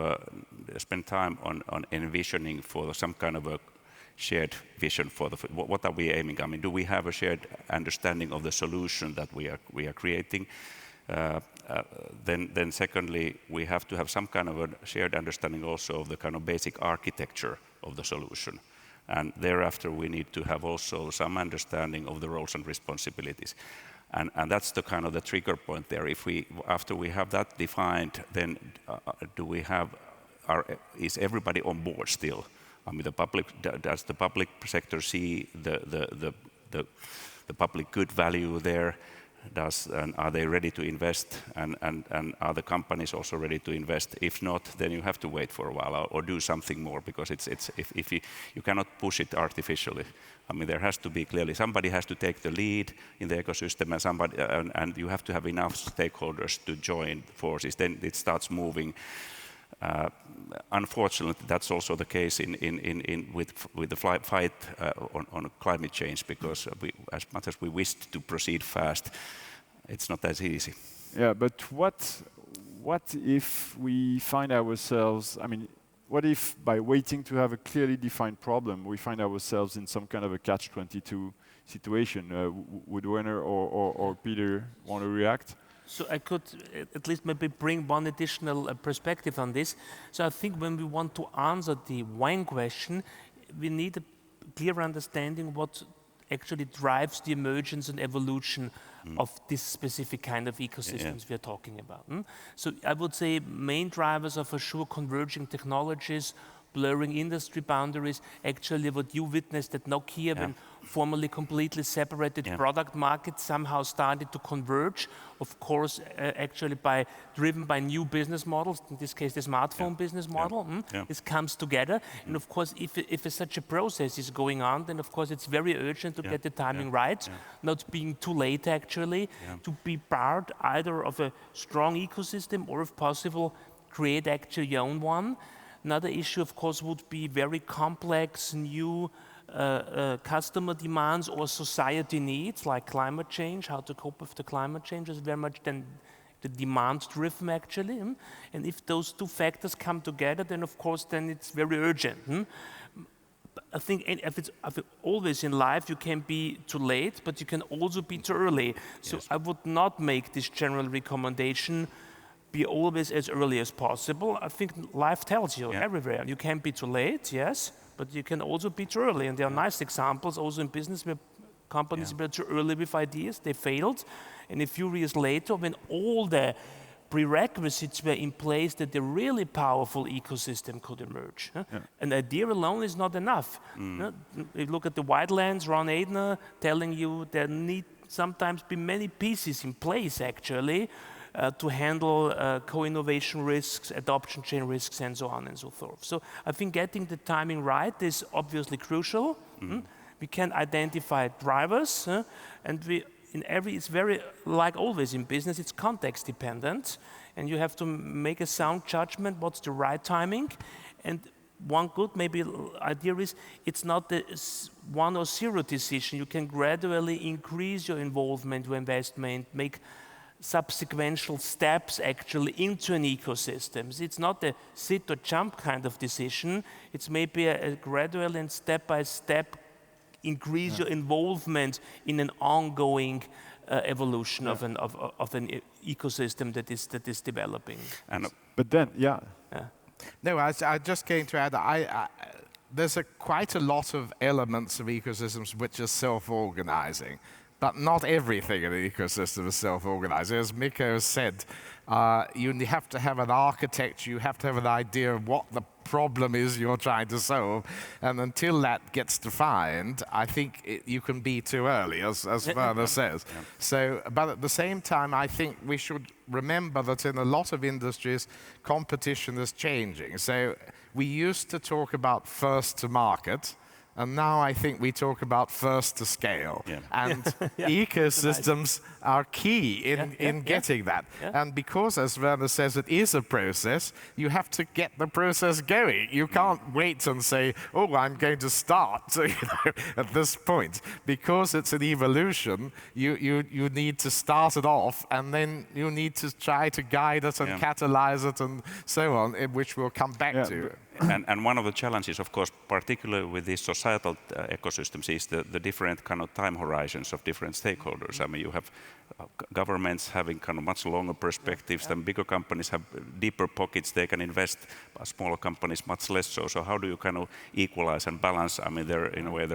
spend time on envisioning for some kind of a shared vision for what are we aiming? I mean, do we have a shared understanding of the solution that we are creating? Then secondly, we have to have some kind of a shared understanding also of the kind of basic architecture of the solution. And thereafter, we need to have also some understanding of the roles and responsibilities. And that's the kind of the trigger point there. After we have that defined, then is everybody on board still? I mean, does the public sector see the public good value there? And are they ready to invest? And are the companies also ready to invest? If not, then you have to wait for a while or do something more, because if you cannot push it artificially. I mean, there has to be clearly somebody has to take the lead in the ecosystem, and you have to have enough stakeholders to join forces. Then it starts moving. Unfortunately, that's also the case with the fight on climate change, because as much as we wished to proceed fast, it's not as easy. Yeah, but what if we find ourselves? I mean, what if by waiting to have a clearly defined problem, we find ourselves in some kind of a catch-22 situation? Would Werner or Peter want to react? So I could at least maybe bring one additional perspective on this. So I think when we want to answer the when question, we need a clear understanding what actually drives the emergence and evolution of this specific kind of ecosystems we are talking about. So I would say main drivers are for sure converging technologies, blurring industry boundaries. Actually, what you witnessed at Nokia, when formerly completely separated product markets somehow started to converge, of course, actually driven by new business models, in this case the smartphone business model, this comes together. And of course, if such a process is going on, then of course it's very urgent to get the timing right, not being too late actually, to be part either of a strong ecosystem or if possible, create actually your own one. Another issue, of course, would be very complex new customer demands or society needs, like climate change, how to cope with the climate change is very much then the demand-driven actually. And if those two factors come together, then of course, then it's very urgent. I think always in life you can be too late, but you can also be too early. So I would not make this general recommendation be always as early as possible. I think life tells you everywhere. You can be too late, yes, but you can also be too early. And there are nice examples also in business where companies were too early with ideas, they failed. And a few years later, when all the prerequisites were in place, that a really powerful ecosystem could emerge. An idea alone is not enough. You look at the Wildlands, Ron Aidner telling you there need sometimes be many pieces in place actually to handle co-innovation risks, adoption chain risks, and so on and so forth. So I think getting the timing right is obviously crucial. We can identify drivers, and it's very, like always in business, it's context dependent, and you have to make a sound judgment, what's the right timing. And one good maybe idea is, it's not the 1 or 0 decision. You can gradually increase your involvement, your investment, make subsequential steps actually into an ecosystem. It's not a sit or jump kind of decision. It's maybe a gradual and step-by-step increase your involvement in an ongoing evolution of an ecosystem that is developing. But then, No, I'm just going to add, there's quite a lot of elements of ecosystems which are self-organizing. But not everything in the ecosystem is self-organizing. As Mikko said, you have to have an architecture, you have to have an idea of what the problem is you're trying to solve. And until that gets defined, I think you can be too early, as Werner says. So, but at the same time, I think we should remember that in a lot of industries, competition is changing. So we used to talk about first to market, and now I think we talk about first to scale. And ecosystems are key in getting that. And because, as Werner says, it is a process, you have to get the process going. You can't wait and say, oh, I'm going to start at this point. Because it's an evolution, you need to start it off, and then you need to try to guide it and catalyze it and so on, which we'll come back to. And one of the challenges, of course, particularly with these societal ecosystems, is the different kind of time horizons of different stakeholders. I mean, you have governments having kind of much longer perspectives than bigger companies have deeper pockets they can invest, but smaller companies much less so. So how do you kind of equalize and balance? I mean, in a way,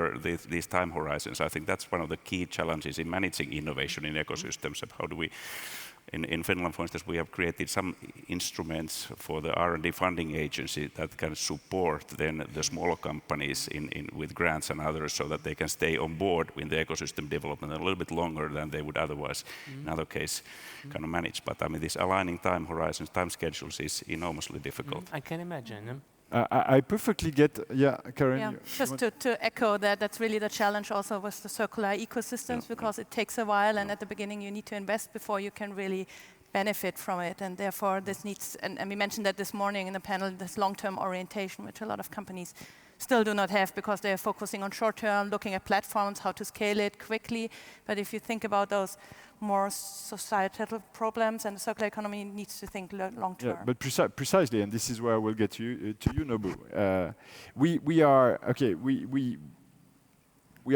these time horizons. I think that's one of the key challenges in managing innovation in ecosystems. And how do we? In Finland, for instance, we have created some instruments for the R&D funding agency that can support then the smaller companies with grants and others, so that they can stay on board in the ecosystem development a little bit longer than they would otherwise, in other case, kind of manage. But I mean, this aligning time horizons, time schedules is enormously difficult. I can imagine. I perfectly get, Karolin. Yeah, just to echo that, that's really the challenge also with the circular ecosystems, because it takes a while, and at the beginning you need to invest before you can really benefit from it, and therefore this needs, and we mentioned that this morning in the panel, this long-term orientation, which a lot of companies still do not have, because they are focusing on short-term, looking at platforms, how to scale it quickly. But if you think about those more societal problems, and the circular economy needs to think long-term. Yeah, but precisely, and this is where we'll get to you, Noboru. We are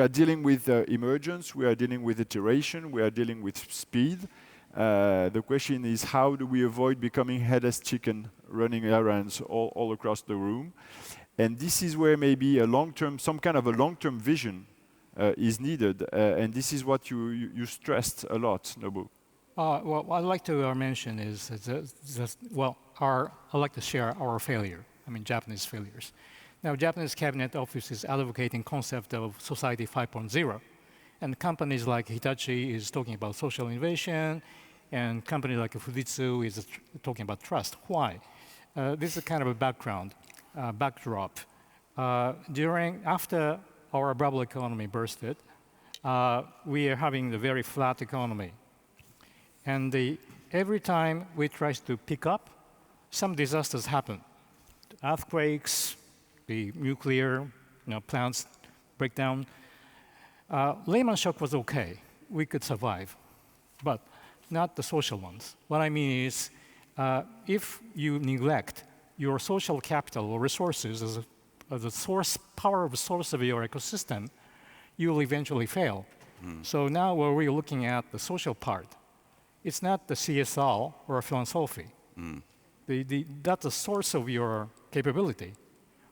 dealing with emergence, we are dealing with iteration, we are dealing with speed. The question is, how do we avoid becoming headless chicken running errands all across the room? And this is where maybe some kind of a long-term vision is needed, and this is what you stressed a lot, Noboru. Well, what I'd like to mention is I'd like to share our failure I mean Japanese failures. Now, Japanese Cabinet Office is advocating concept of Society 5.0. And companies like Hitachi is talking about social innovation, and company like Fujitsu is talking about trust. Why? This is kind of a backdrop. After our bubble economy bursted, we are having a very flat economy. And every time we try to pick up, some disasters happen. Earthquakes, the nuclear plants break down. Lehman shock was okay. We could survive, but not the social ones. What I mean is, if you neglect your social capital or resources as a power source of your ecosystem, you will eventually fail. So now where we're looking at the social part, it's not the CSR or philanthropy. That's the source of your capability.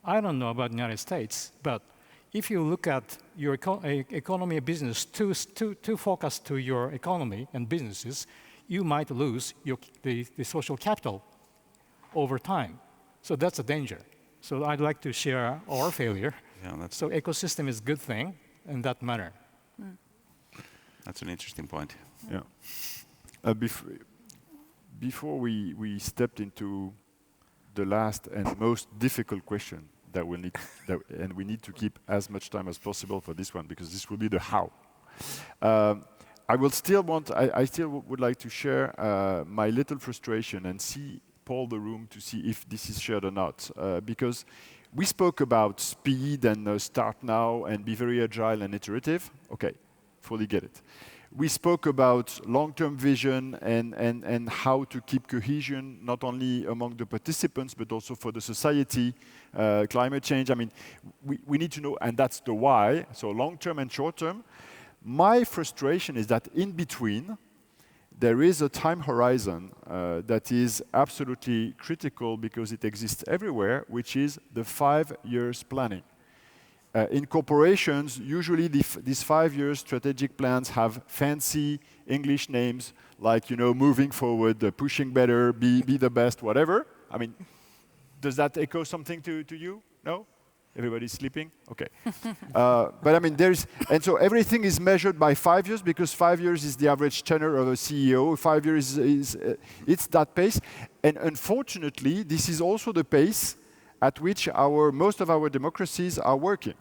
I don't know about the United States, but if you look at your economy and business too focused to your economy and businesses, you might lose the social capital over time. So that's a danger. So I'd like to share our failure. Yeah, so ecosystem is a good thing in that manner. That's an interesting point. Yeah. Before we stepped into the last and most difficult question that we need, and we need to keep as much time as possible for this one because this will be the how. I still would like to share my little frustration and poll the room to see if this is shared or not. Because we spoke about speed and start now and be very agile and iterative. Okay, fully get it. We spoke about long-term vision and how to keep cohesion, not only among the participants, but also for the society, climate change. I mean, we need to know, and that's the why, so long-term and short-term. My frustration is that in between, there is a time horizon that is absolutely critical because it exists everywhere, which is the 5 years planning. In corporations, usually these 5 years strategic plans have fancy English names like, moving forward, pushing better, be the best, whatever. I mean, does that echo something to you? No? Everybody's sleeping? Okay. But I mean, and so everything is measured by 5 years because 5 years is the average tenure of a CEO. 5 years it's that pace. And unfortunately, this is also the pace at which most of our democracies are working.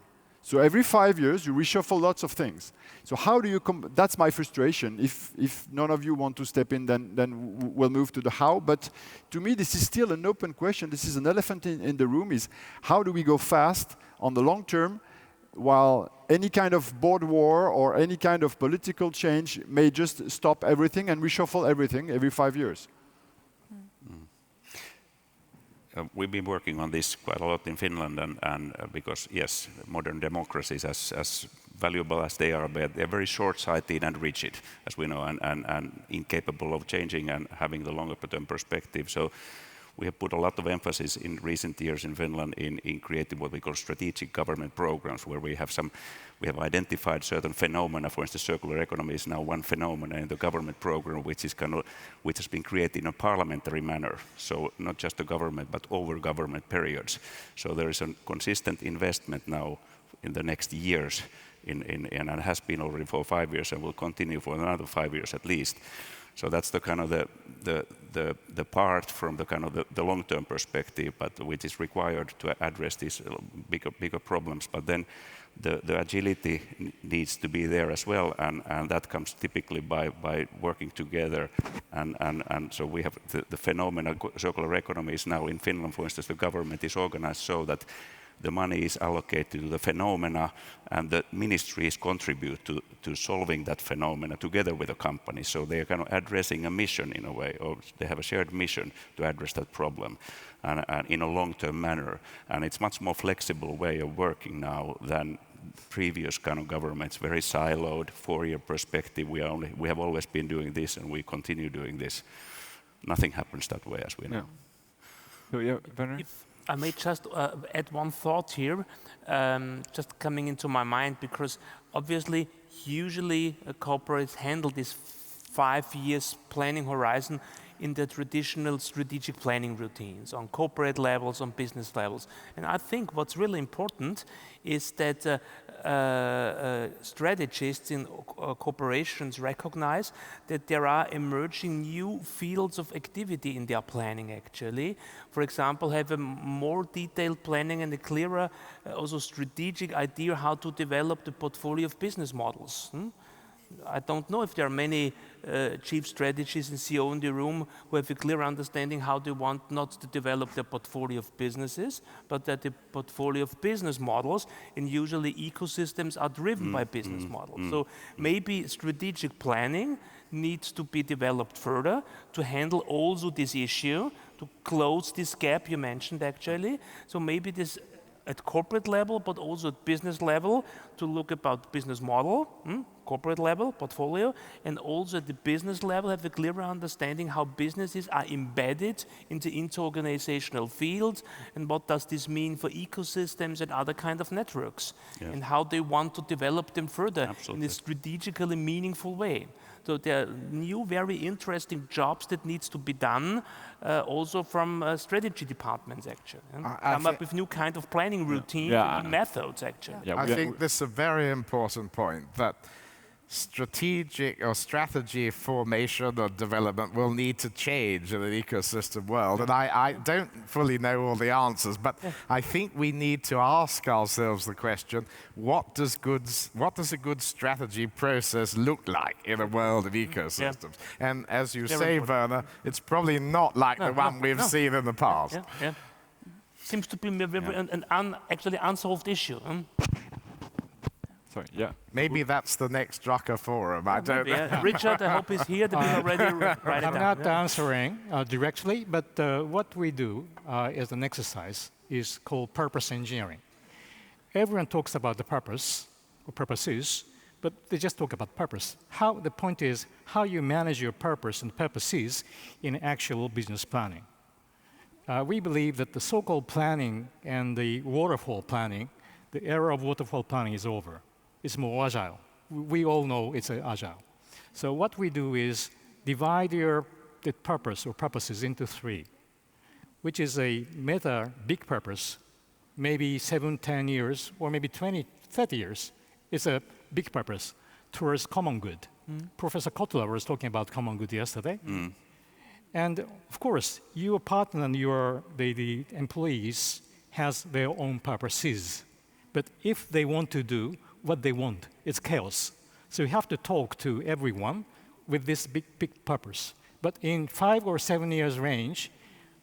So every 5 years, you reshuffle lots of things. So how do you that's my frustration. If none of you want to step in, then we'll move to the how. But to me, this is still an open question. This is an elephant in the room, is how do we go fast on the long term while any kind of board war or any kind of political change may just stop everything and reshuffle everything every 5 years? We've been working on this quite a lot in Finland, and because, yes, modern democracies, as valuable as they are, but they're very short-sighted and rigid, as we know, and incapable of changing and having the longer-term perspective. So we have put a lot of emphasis in recent years in Finland in creating what we call strategic government programs, where we have identified certain phenomena. For instance, circular economy is now one phenomenon in the government program, which has been created in a parliamentary manner. So not just the government, but over government periods. So there is a consistent investment now in the next years, and it has been already for 5 years and will continue for another 5 years at least. So that's the kind of the part from the kind of the long-term perspective, but which is required to address these bigger problems. But then the agility needs to be there as well, and that comes typically by working together. And so we have the phenomena. Circular economy is now in Finland, for instance, the government is organized so that the money is allocated to the phenomena, and the ministries contribute to solving that phenomena together with the company. So they are kind of addressing a mission in a way, or they have a shared mission to address that problem, and in a long-term manner. And it's much more flexible way of working now than previous kind of governments, very siloed, 4-year perspective. We have always been doing this, and we continue doing this. Nothing happens that way, as we know. Yeah. So yeah, Werner? I may just add one thought here, just coming into my mind, because obviously, usually corporates handle this 5 years planning horizon in the traditional strategic planning routines on corporate levels, on business levels. And I think what's really important is that strategists in corporations recognize that there are emerging new fields of activity in their planning actually. For example, have a more detailed planning and a clearer also strategic idea how to develop the portfolio of business models. I don't know if there are many chief strategists and CEO in the room who have a clear understanding how they want not to develop their portfolio of businesses, but that the portfolio of business models, and usually ecosystems, are driven by business models. So maybe strategic planning needs to be developed further to handle also this issue, to close this gap you mentioned actually. So maybe this at corporate level, but also at business level, to look about business model, corporate level, portfolio, and also at the business level have a clearer understanding how businesses are embedded into inter-organizational fields, and what does this mean for ecosystems and other kind of networks, and how they want to develop them further in a strategically meaningful way. So there are new, very interesting jobs that needs to be done, also from strategy departments, actually. Come up with new kind of planning routines and methods, actually. I think this is a very important point, that strategic or strategy formation or development will need to change in an ecosystem world. And I don't fully know all the answers, but I think we need to ask ourselves the question, what does a good strategy process look like in a world of ecosystems? And as you say, Werner, it's probably not like the one we've seen in the past. Seems to be an actually unsolved issue. Sorry, Maybe that's the next Drucker forum. I don't know. Richard, I hope he's here to be already write it down. I'm not answering directly, but what we do as an exercise is called purpose engineering. Everyone talks about the purpose or purposes, but they just talk about purpose. The point is how you manage your purpose and purposes in actual business planning. We believe that the so-called planning and the waterfall planning, the era of waterfall planning is over. It's more agile. We all know it's agile. So what we do is divide the purpose or purposes into three, which is a meta big purpose, maybe 7, 10 years, or maybe 20, 30 years. It's a big purpose towards common good. Professor Kotler was talking about common good yesterday. And of course, your partner and the employees has their own purposes. But if they want to do what they want, it's chaos. So you have to talk to everyone with this big purpose. But in 5 or 7 years range,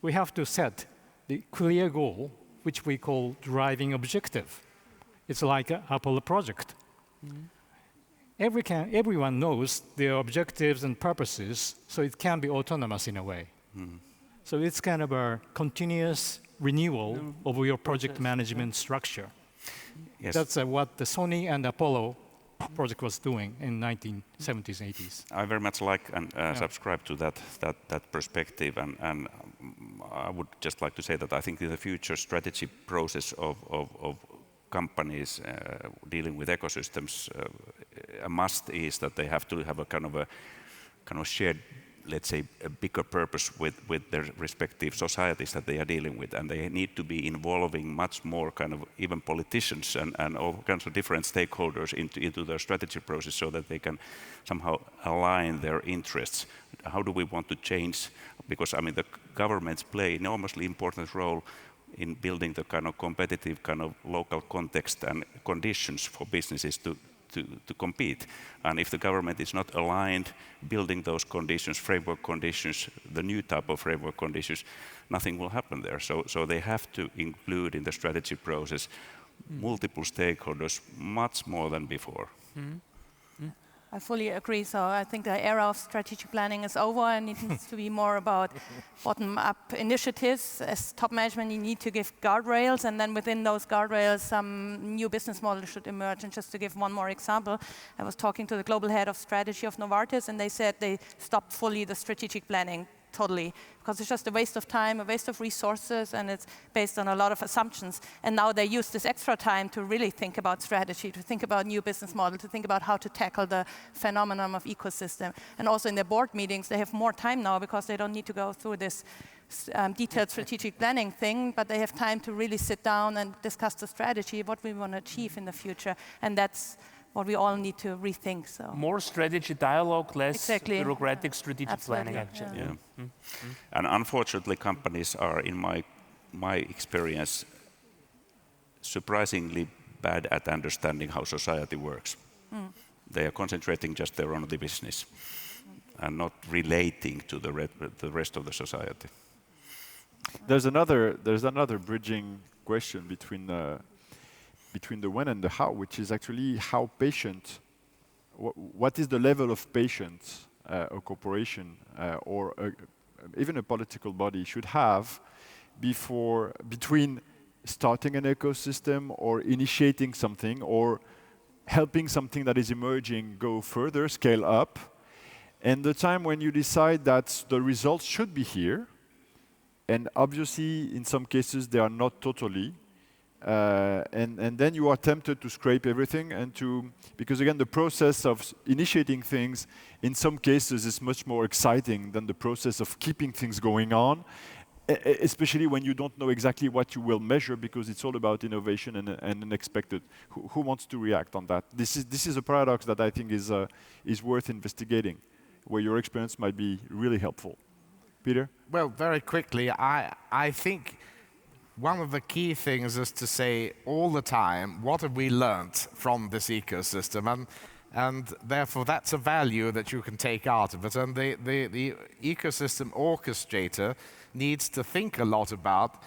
we have to set the clear goal, which we call driving objective. It's like an Apollo project. Everyone knows their objectives and purposes, so it can be autonomous in a way. So it's kind of a continuous renewal of your project management structure. That's what the Sony and Apollo project was doing in 1970s and 80s. I very much like and subscribe to that perspective, and I would just like to say that I think in the future strategy process of companies dealing with ecosystems, a must is that they have to have a kind of shared, let's say, a bigger purpose with their respective societies that they are dealing with, and they need to be involving much more kind of even politicians and all kinds of different stakeholders into their strategy process, so that they can somehow align their interests. How do we want to change? Because I mean, the governments play an enormously important role in building the kind of competitive kind of local context and conditions for businesses to compete. And if the government is not aligned, building those conditions, framework conditions, the new type of framework conditions, nothing will happen there. So they have to include in the strategy process multiple stakeholders much more than before. I fully agree. So I think the era of strategic planning is over, and it needs to be more about bottom-up initiatives. As top management, you need to give guardrails, and then within those guardrails, some new business models should emerge. And just to give one more example, I was talking to the global head of strategy of Novartis, and they said they stopped fully the strategic planning totally, because it's just a waste of time, a waste of resources, and it's based on a lot of assumptions. And now they use this extra time to really think about strategy, to think about new business model, to think about how to tackle the phenomenon of ecosystem. And also in their board meetings, they have more time now because they don't need to go through this detailed strategic planning thing, but they have time to really sit down and discuss the strategy, what we want to achieve in the future. And that's what we all need to rethink. So more strategy dialogue, less bureaucratic strategic planning, actually. Yeah. And unfortunately, companies are, in my experience, surprisingly bad at understanding how society works. They are concentrating just their own business and not relating to the rest of the society. There's another bridging question between the when and the how, which is actually how patient. What is the level of patience a corporation or even a political body should have between starting an ecosystem or initiating something or helping something that is emerging go further, scale up, and the time when you decide that the results should be here. And obviously, in some cases, they are not totally. And then you are tempted to scrape everything because again, the process of initiating things in some cases is much more exciting than the process of keeping things going on, especially when you don't know exactly what you will measure because it's all about innovation and unexpected. Who wants to react on that? This is a paradox that I think is worth investigating, where your experience might be really helpful. Peter? Well, very quickly, I think one of the key things is to say all the time, what have we learnt from this ecosystem? And therefore, that's a value that you can take out of it. And the ecosystem orchestrator needs to think a lot about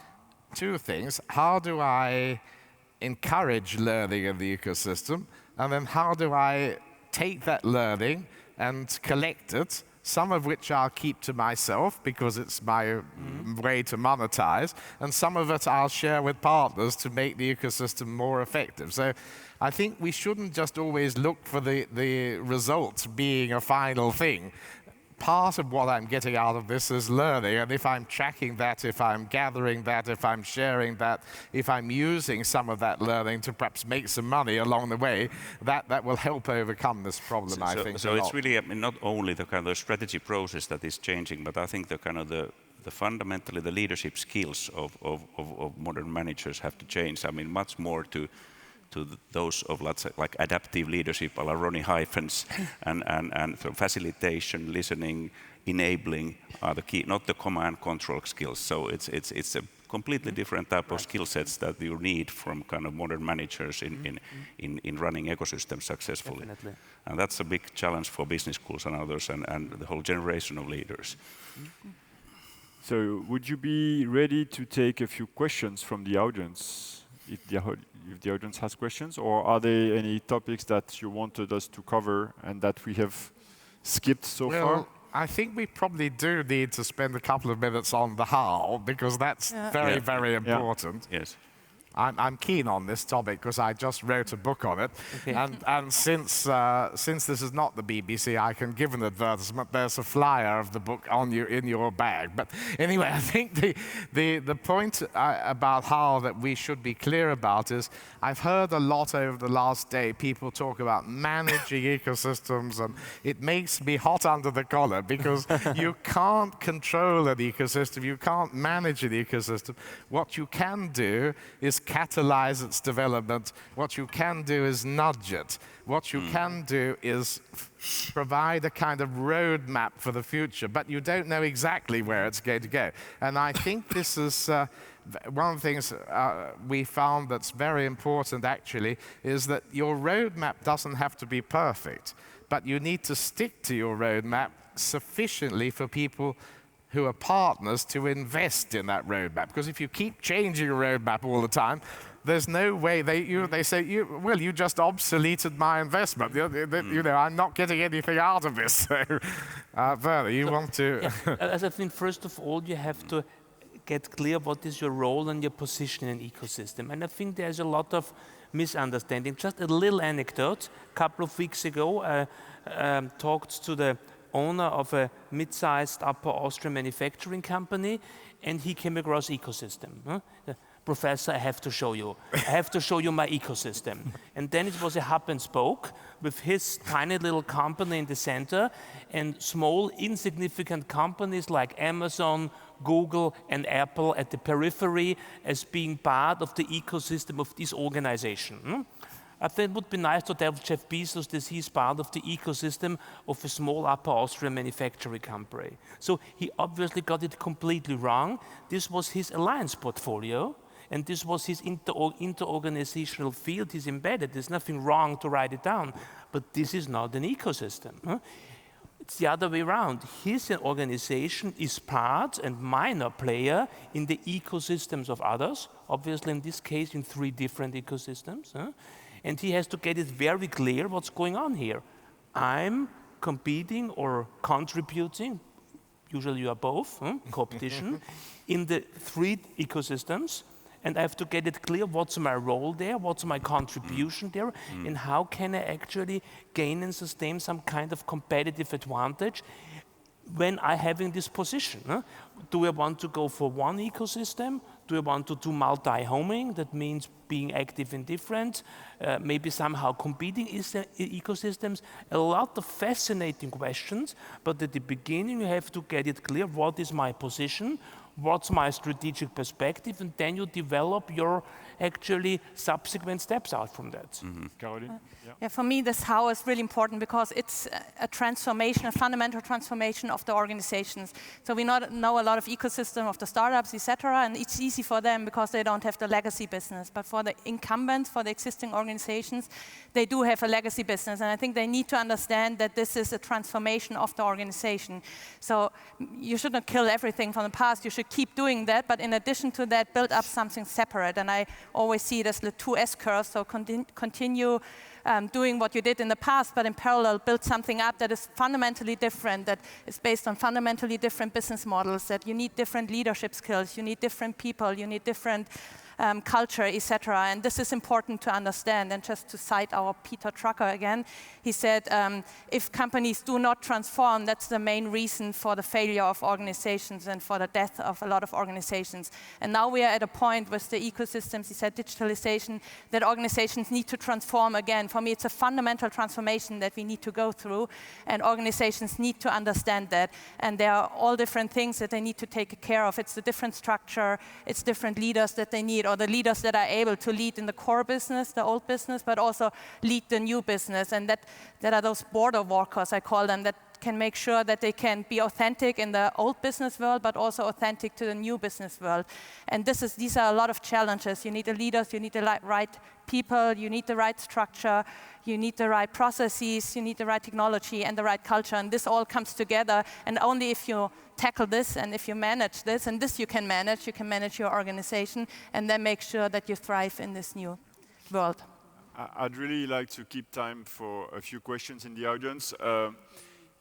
two things. How do I encourage learning in the ecosystem? And then how do I take that learning and collect it, some of which I'll keep to myself because it's my way to monetize, and some of it I'll share with partners to make the ecosystem more effective. So I think we shouldn't just always look for the results being a final thing. Part of what I'm getting out of this is learning, and if I'm tracking that, if I'm gathering that, if I'm sharing that, if I'm using some of that learning to perhaps make some money along the way, that will help overcome this problem, I think. So it's really not only the kind of strategy process that is changing, but I think the kind of the fundamentally the leadership skills of modern managers have to change. I mean, much more to those of, let's say, like adaptive leadership, a la Ronnie Hyphens, and facilitation, listening, enabling are the key, not the command control skills. So it's a completely different type of skill sets that you need from kind of modern managers in running ecosystems successfully. Definitely. And that's a big challenge for business schools and others and the whole generation of leaders. So would you be ready to take a few questions from the audience? If the audience has questions, or are there any topics that you wanted us to cover and that we have skipped so far? I think we probably do need to spend a couple of minutes on the how, because that's very important. Yes. I'm keen on this topic because I just wrote a book on it, and since this is not the BBC, I can give an advertisement. There's a flyer of the book in your bag. But anyway, I think the point about how that we should be clear about is I've heard a lot over the last day people talk about managing ecosystems, and it makes me hot under the collar because you can't control an ecosystem, you can't manage an ecosystem. What you can do is catalyze its development. What you can do is nudge it. What you can do is provide a kind of roadmap for the future, but you don't know exactly where it's going to go. And I think this is one of the things we found that's very important actually, is that your roadmap doesn't have to be perfect, but you need to stick to your roadmap sufficiently for people who are partners to invest in that roadmap. Because if you keep changing your roadmap all the time, there's no way they say, you just obsoleted my investment. You know, I'm not getting anything out of this. So, Werner, you want to? As I think, first of all, you have to get clear what is your role and your position in an ecosystem. And I think there's a lot of misunderstanding. Just a little anecdote. A couple of weeks ago, I talked to the owner of a mid-sized Upper Austrian manufacturing company, and he came across ecosystem. Professor, I have to show you. I have to show you my ecosystem. And then it was a hub and spoke with his tiny little company in the center and small insignificant companies like Amazon, Google and Apple at the periphery as being part of the ecosystem of this organization. I think it would be nice to tell Jeff Bezos that he's part of the ecosystem of a small Upper Austrian manufacturing company. So he obviously got it completely wrong. This was his alliance portfolio, and this was his inter-organizational field he's embedded. There's nothing wrong to write it down, but this is not an ecosystem. It's the other way around. His organization is part and minor player in the ecosystems of others, obviously in this case in 3 different ecosystems. And he has to get it very clear what's going on here. I'm competing or contributing, usually you are both, competition, in the 3 ecosystems, and I have to get it clear what's my role there, what's my contribution there, and how can I actually gain and sustain some kind of competitive advantage when I'm having this position. Do I want to go for one ecosystem? Do I want to do multi-homing? That means being active in different, maybe somehow competing ecosystems. A lot of fascinating questions, but at the beginning you have to get it clear, what is my position? What's my strategic perspective? And then you develop your actually subsequent steps out from that. Karolin? Yeah, for me, this how is really important because it's a transformation, a fundamental transformation of the organizations. So we know a lot of ecosystem of the startups, etc., and it's easy for them because they don't have the legacy business. But for the incumbents, for the existing organizations, they do have a legacy business, and I think they need to understand that this is a transformation of the organization. So you shouldn't kill everything from the past. You should keep doing that, but in addition to that, build up something separate. And I always see it as the 2 S-curves, so continue doing what you did in the past, but in parallel build something up that is fundamentally different, that is based on fundamentally different business models, that you need different leadership skills, you need different people, you need different culture, etc. And this is important to understand. And just to cite our Peter Drucker again, he said, if companies do not transform, that's the main reason for the failure of organizations and for the death of a lot of organizations. And now we are at a point with the ecosystems, he said digitalization, that organizations need to transform again. For me, it's a fundamental transformation that we need to go through, and organizations need to understand that. And there are all different things that they need to take care of. It's a different structure, it's different leaders that they need, or the leaders that are able to lead in the core business, the old business, but also lead the new business. And that are those border walkers, I call them, that can make sure that they can be authentic in the old business world, but also authentic to the new business world. And these are a lot of challenges. You need the leaders, you need the right people, you need the right structure, you need the right processes, you need the right technology and the right culture. And this all comes together. And only if you tackle this and if you manage this, and this you can manage your organization and then make sure that you thrive in this new world. I'd really like to keep time for a few questions in the audience.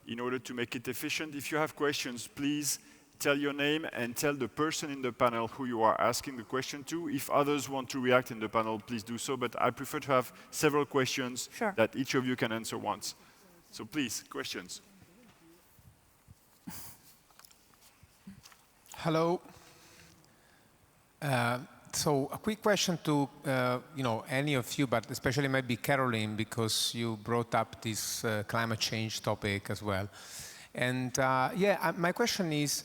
In order to make it efficient, if you have questions, please tell your name and tell the person in the panel who you are asking the question to. If others want to react in the panel, please do so, but I prefer to have several questions that each of you can answer once. So please, questions. Hello. So a quick question to any of you, but especially maybe Karolin, because you brought up this climate change topic as well. And my question is,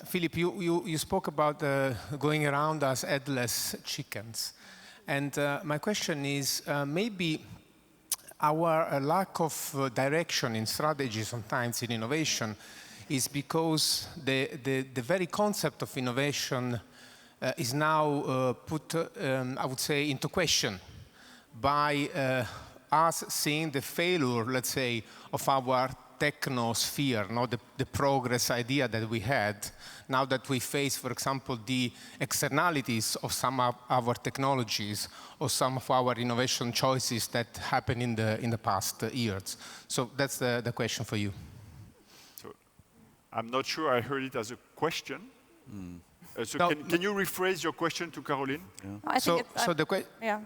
Philippe, you spoke about going around as headless chickens. And my question is, maybe our lack of direction in strategy sometimes in innovation is because the very concept of innovation is now put, I would say, into question by us seeing the failure, let's say, of our technosphere, the progress idea that we had. Now that we face, for example, the externalities of some of our technologies or some of our innovation choices that happened in the past years. So that's the question for you. So I'm not sure I heard it as a question. Can you rephrase your question to Karolin? Yeah.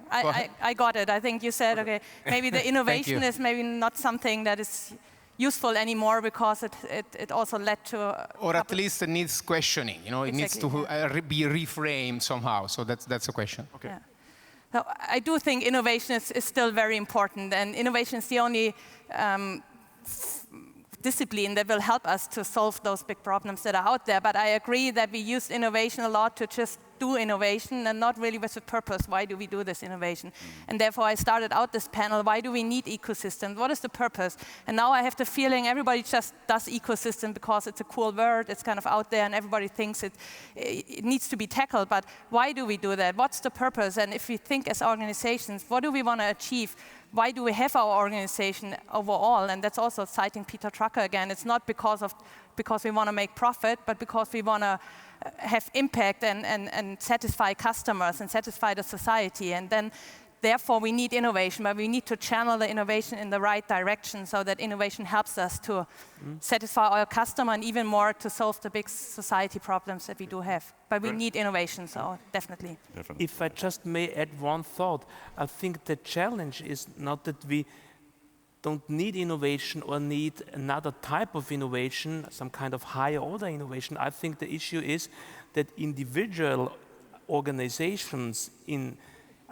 I got it. I think you said, okay, maybe the innovation is maybe not something that is useful anymore because it also led to... Or at least it needs questioning, you know, it needs to be reframed somehow. So that's a question. Okay. Yeah. So I do think innovation is still very important, and innovation is the only discipline that will help us to solve those big problems that are out there. But I agree that we use innovation a lot to just do innovation and not really with a purpose. Why do we do this innovation? And therefore I started out this panel, why do we need ecosystems? What is the purpose? And now I have the feeling everybody just does ecosystem because it's a cool word, it's kind of out there and everybody thinks it needs to be tackled. But why do we do that? What's the purpose? And if we think as organizations, what do we want to achieve? Why do we have our organization overall? And that's also citing Peter Drucker again. It's not because we want to make profit, but because we want to have impact and satisfy customers and satisfy the society. And then, therefore, we need innovation, but we need to channel the innovation in the right direction so that innovation helps us to satisfy our customer and even more to solve the big society problems that we do have. But we need innovation, so definitely. If I just may add one thought, I think the challenge is not that we don't need innovation or need another type of innovation, some kind of higher order innovation. I think the issue is that individual organizations in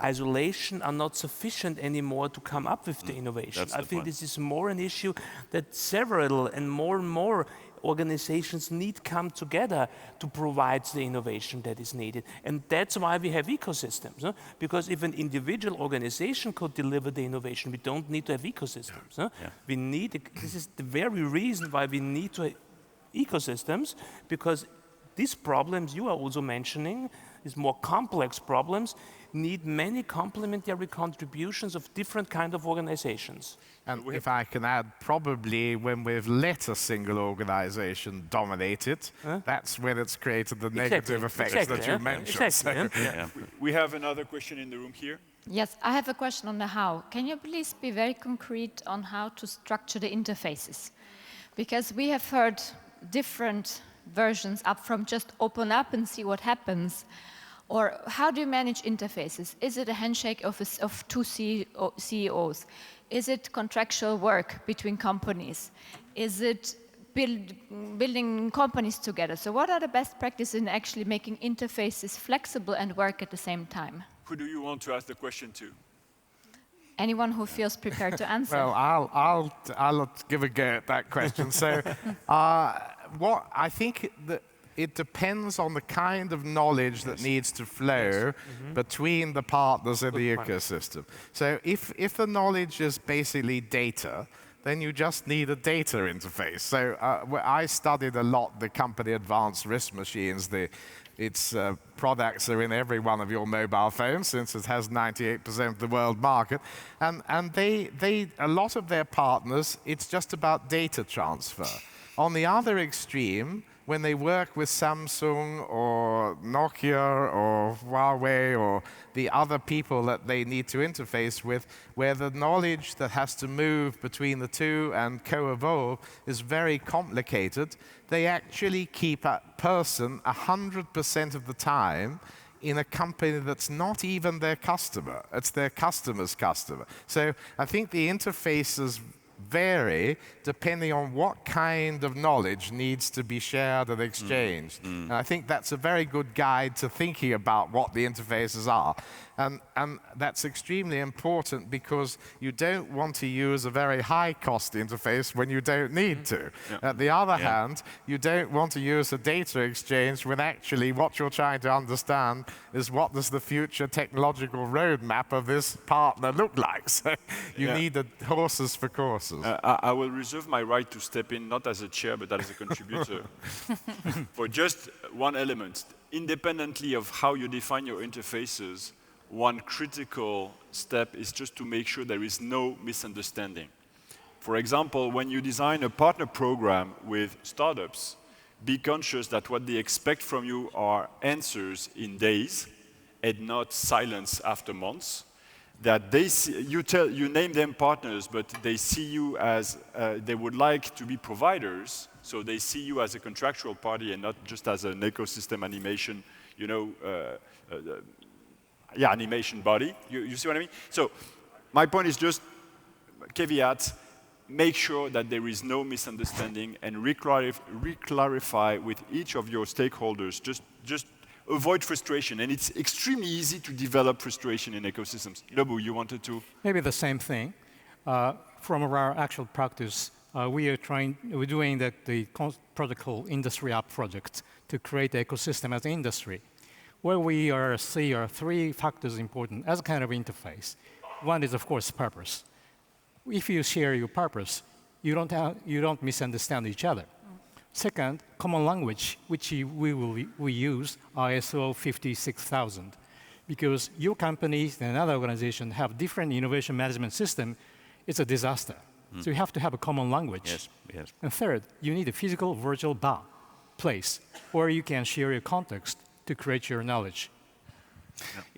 isolation are not sufficient anymore to come up with the innovation. I think this is more an issue that several and more organizations need come together to provide the innovation that is needed. And that's why we have ecosystems. Huh? Because if an individual organization could deliver the innovation, we don't need to have ecosystems. Huh? Yeah. We need, this is the very reason why we need to have ecosystems, because these problems you are also mentioning, these more complex problems, need many complementary contributions of different kind of organizations. And if I can add, probably when we've let a single organization dominate it, that's when it's created the negative effects that you mentioned. Exactly. We have another question in the room here. Yes, I have a question on the how. Can you please be very concrete on how to structure the interfaces? Because we have heard different versions up from just open up and see what happens. Or how do you manage interfaces? Is it a handshake of two CEOs? Is it contractual work between companies? Is it building companies together? So what are the best practices in actually making interfaces flexible and work at the same time? Who do you want to ask the question to? Anyone who feels prepared to answer. Well, I'll give a go at that question. So what I think that it depends on the kind of knowledge that needs to flow between the partners in the ecosystem. So if the knowledge is basically data, then you just need a data interface. So I studied a lot the company Advanced Risk Machines. Its products are in every one of your mobile phones, since it has 98% of the world market. And a lot of their partners, it's just about data transfer. On the other extreme, when they work with Samsung or Nokia or Huawei or the other people that they need to interface with, where the knowledge that has to move between the two and co-evolve is very complicated, they actually keep a person 100% of the time in a company that's not even their customer. It's their customer's customer. So I think the interfaces vary depending on what kind of knowledge needs to be shared and exchanged. And I think that's a very good guide to thinking about what the interfaces are. And that's extremely important because you don't want to use a very high-cost interface when you don't need to. At the other hand, you don't want to use a data exchange when actually what you're trying to understand is what does the future technological roadmap of this partner look like. So you need the horses for courses. I will reserve my right to step in, not as a chair, but as a contributor, for just one element. Independently of how you define your interfaces, one critical step is just to make sure there is no misunderstanding. For example, when you design a partner program with startups, be conscious that what they expect from you are answers in days and not silence after months. That they see, you name them partners, but they see you as, they would like to be providers, so they see you as a contractual party and not just as an ecosystem animation, animation body. You see what I mean? So my point is just caveat, make sure that there is no misunderstanding and re-clarify with each of your stakeholders. Just avoid frustration, and it's extremely easy to develop frustration in ecosystems. Nobu, you wanted to? Maybe the same thing. From our actual practice, we're doing the project called Industry App project to create the ecosystem as an industry, where we see are three factors important as a kind of interface. One is, of course, purpose. If you share your purpose, you don't misunderstand each other. Second, common language, which we use ISO 56000, because your companies and other organizations have different innovation management system. It's a disaster. So you have to have a common language. Yes, yes. And third, you need a physical virtual bar, place, where you can share your context to create your knowledge.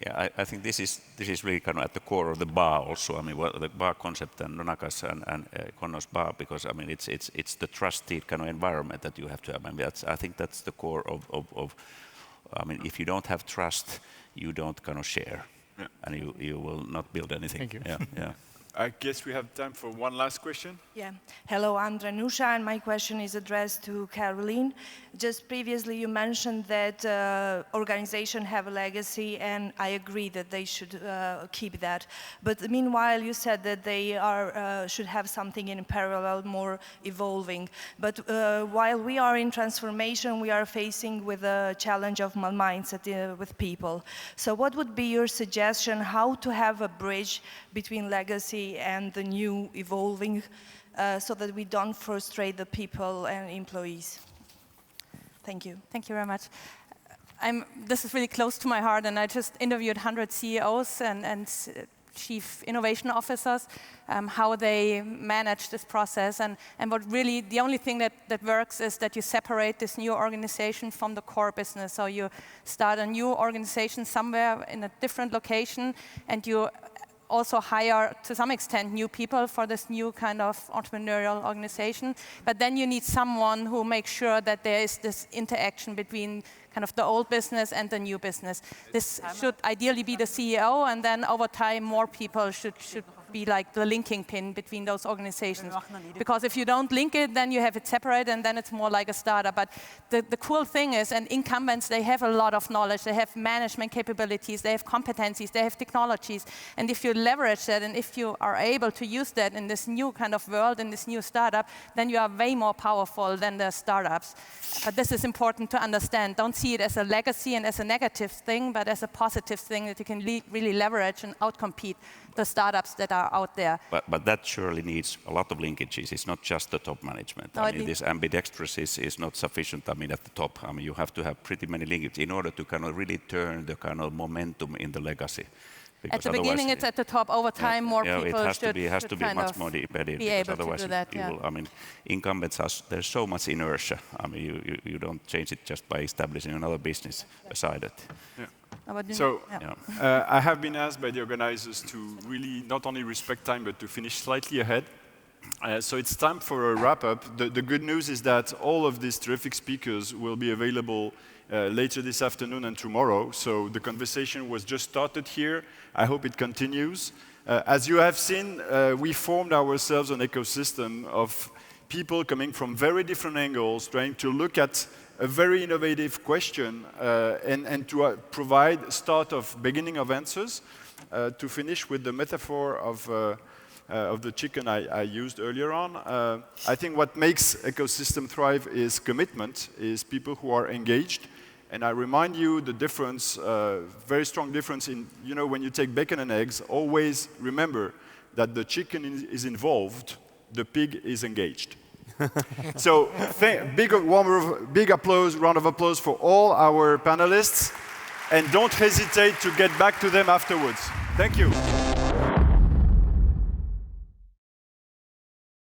Yeah, I think this is really kind of at the core of the bar also. I mean, the bar concept and Nonaka's and Konno's bar, because I mean it's the trusted kind of environment that you have to have. I mean, I think that's the core of I mean, if you don't have trust, you don't kind of share, and you will not build anything. Thank you. Yeah. I guess we have time for one last question. Yeah. Hello, I'm Dranusha, and my question is addressed to Karolin. Just previously you mentioned that organizations have a legacy, and I agree that they should keep that. But meanwhile, you said that they should have something in parallel, more evolving. But while we are in transformation, we are facing with a challenge of mindset with people. So what would be your suggestion how to have a bridge between legacy and the new evolving, so that we don't frustrate the people and employees? Thank you. Thank you very much. This is really close to my heart, and I just interviewed 100 CEOs and chief innovation officers, how they manage this process. And what really, the only thing that works is that you separate this new organization from the core business. So you start a new organization somewhere in a different location, and you also hire, to some extent, new people for this new kind of entrepreneurial organization. But then you need someone who makes sure that there is this interaction between kind of the old business and the new business. This should ideally be the CEO, and then over time, more people should be like the linking pin between those organizations. Because if you don't link it, then you have it separate, and then it's more like a startup. But the cool thing is, and incumbents, they have a lot of knowledge, they have management capabilities, they have competencies, they have technologies. And if you leverage that, and if you are able to use that in this new kind of world, in this new startup, then you are way more powerful than the startups. But this is important to understand. Don't see it as a legacy and as a negative thing, but as a positive thing that you can really leverage and outcompete the startups that are out there. But that surely needs a lot of linkages. It's not just the top management. No, I mean, this ambidextrous is not sufficient. I mean, at the top, I mean, you have to have pretty many linkages in order to kind of really turn the kind of momentum in the legacy. At the beginning, it's at the top. Over time, more people it has should to be much more embedded. Be able otherwise, to do that. I mean, incumbents there's so much inertia. I mean, you don't change it just by establishing another business beside it. So, I have been asked by the organizers to really not only respect time, but to finish slightly ahead. So it's time for a wrap-up. The good news is that all of these terrific speakers will be available later this afternoon and tomorrow. So the conversation was just started here. I hope it continues. As you have seen, we formed ourselves an ecosystem of people coming from very different angles, trying to look at a very innovative question and to provide beginning of answers. To finish with the metaphor of the chicken I used earlier on, I think what makes ecosystem thrive is commitment, is people who are engaged. And I remind you the difference, very strong difference in, when you take bacon and eggs, always remember that the chicken is involved, the pig is engaged. So big round of applause for all our panelists, and don't hesitate to get back to them afterwards. Thank you.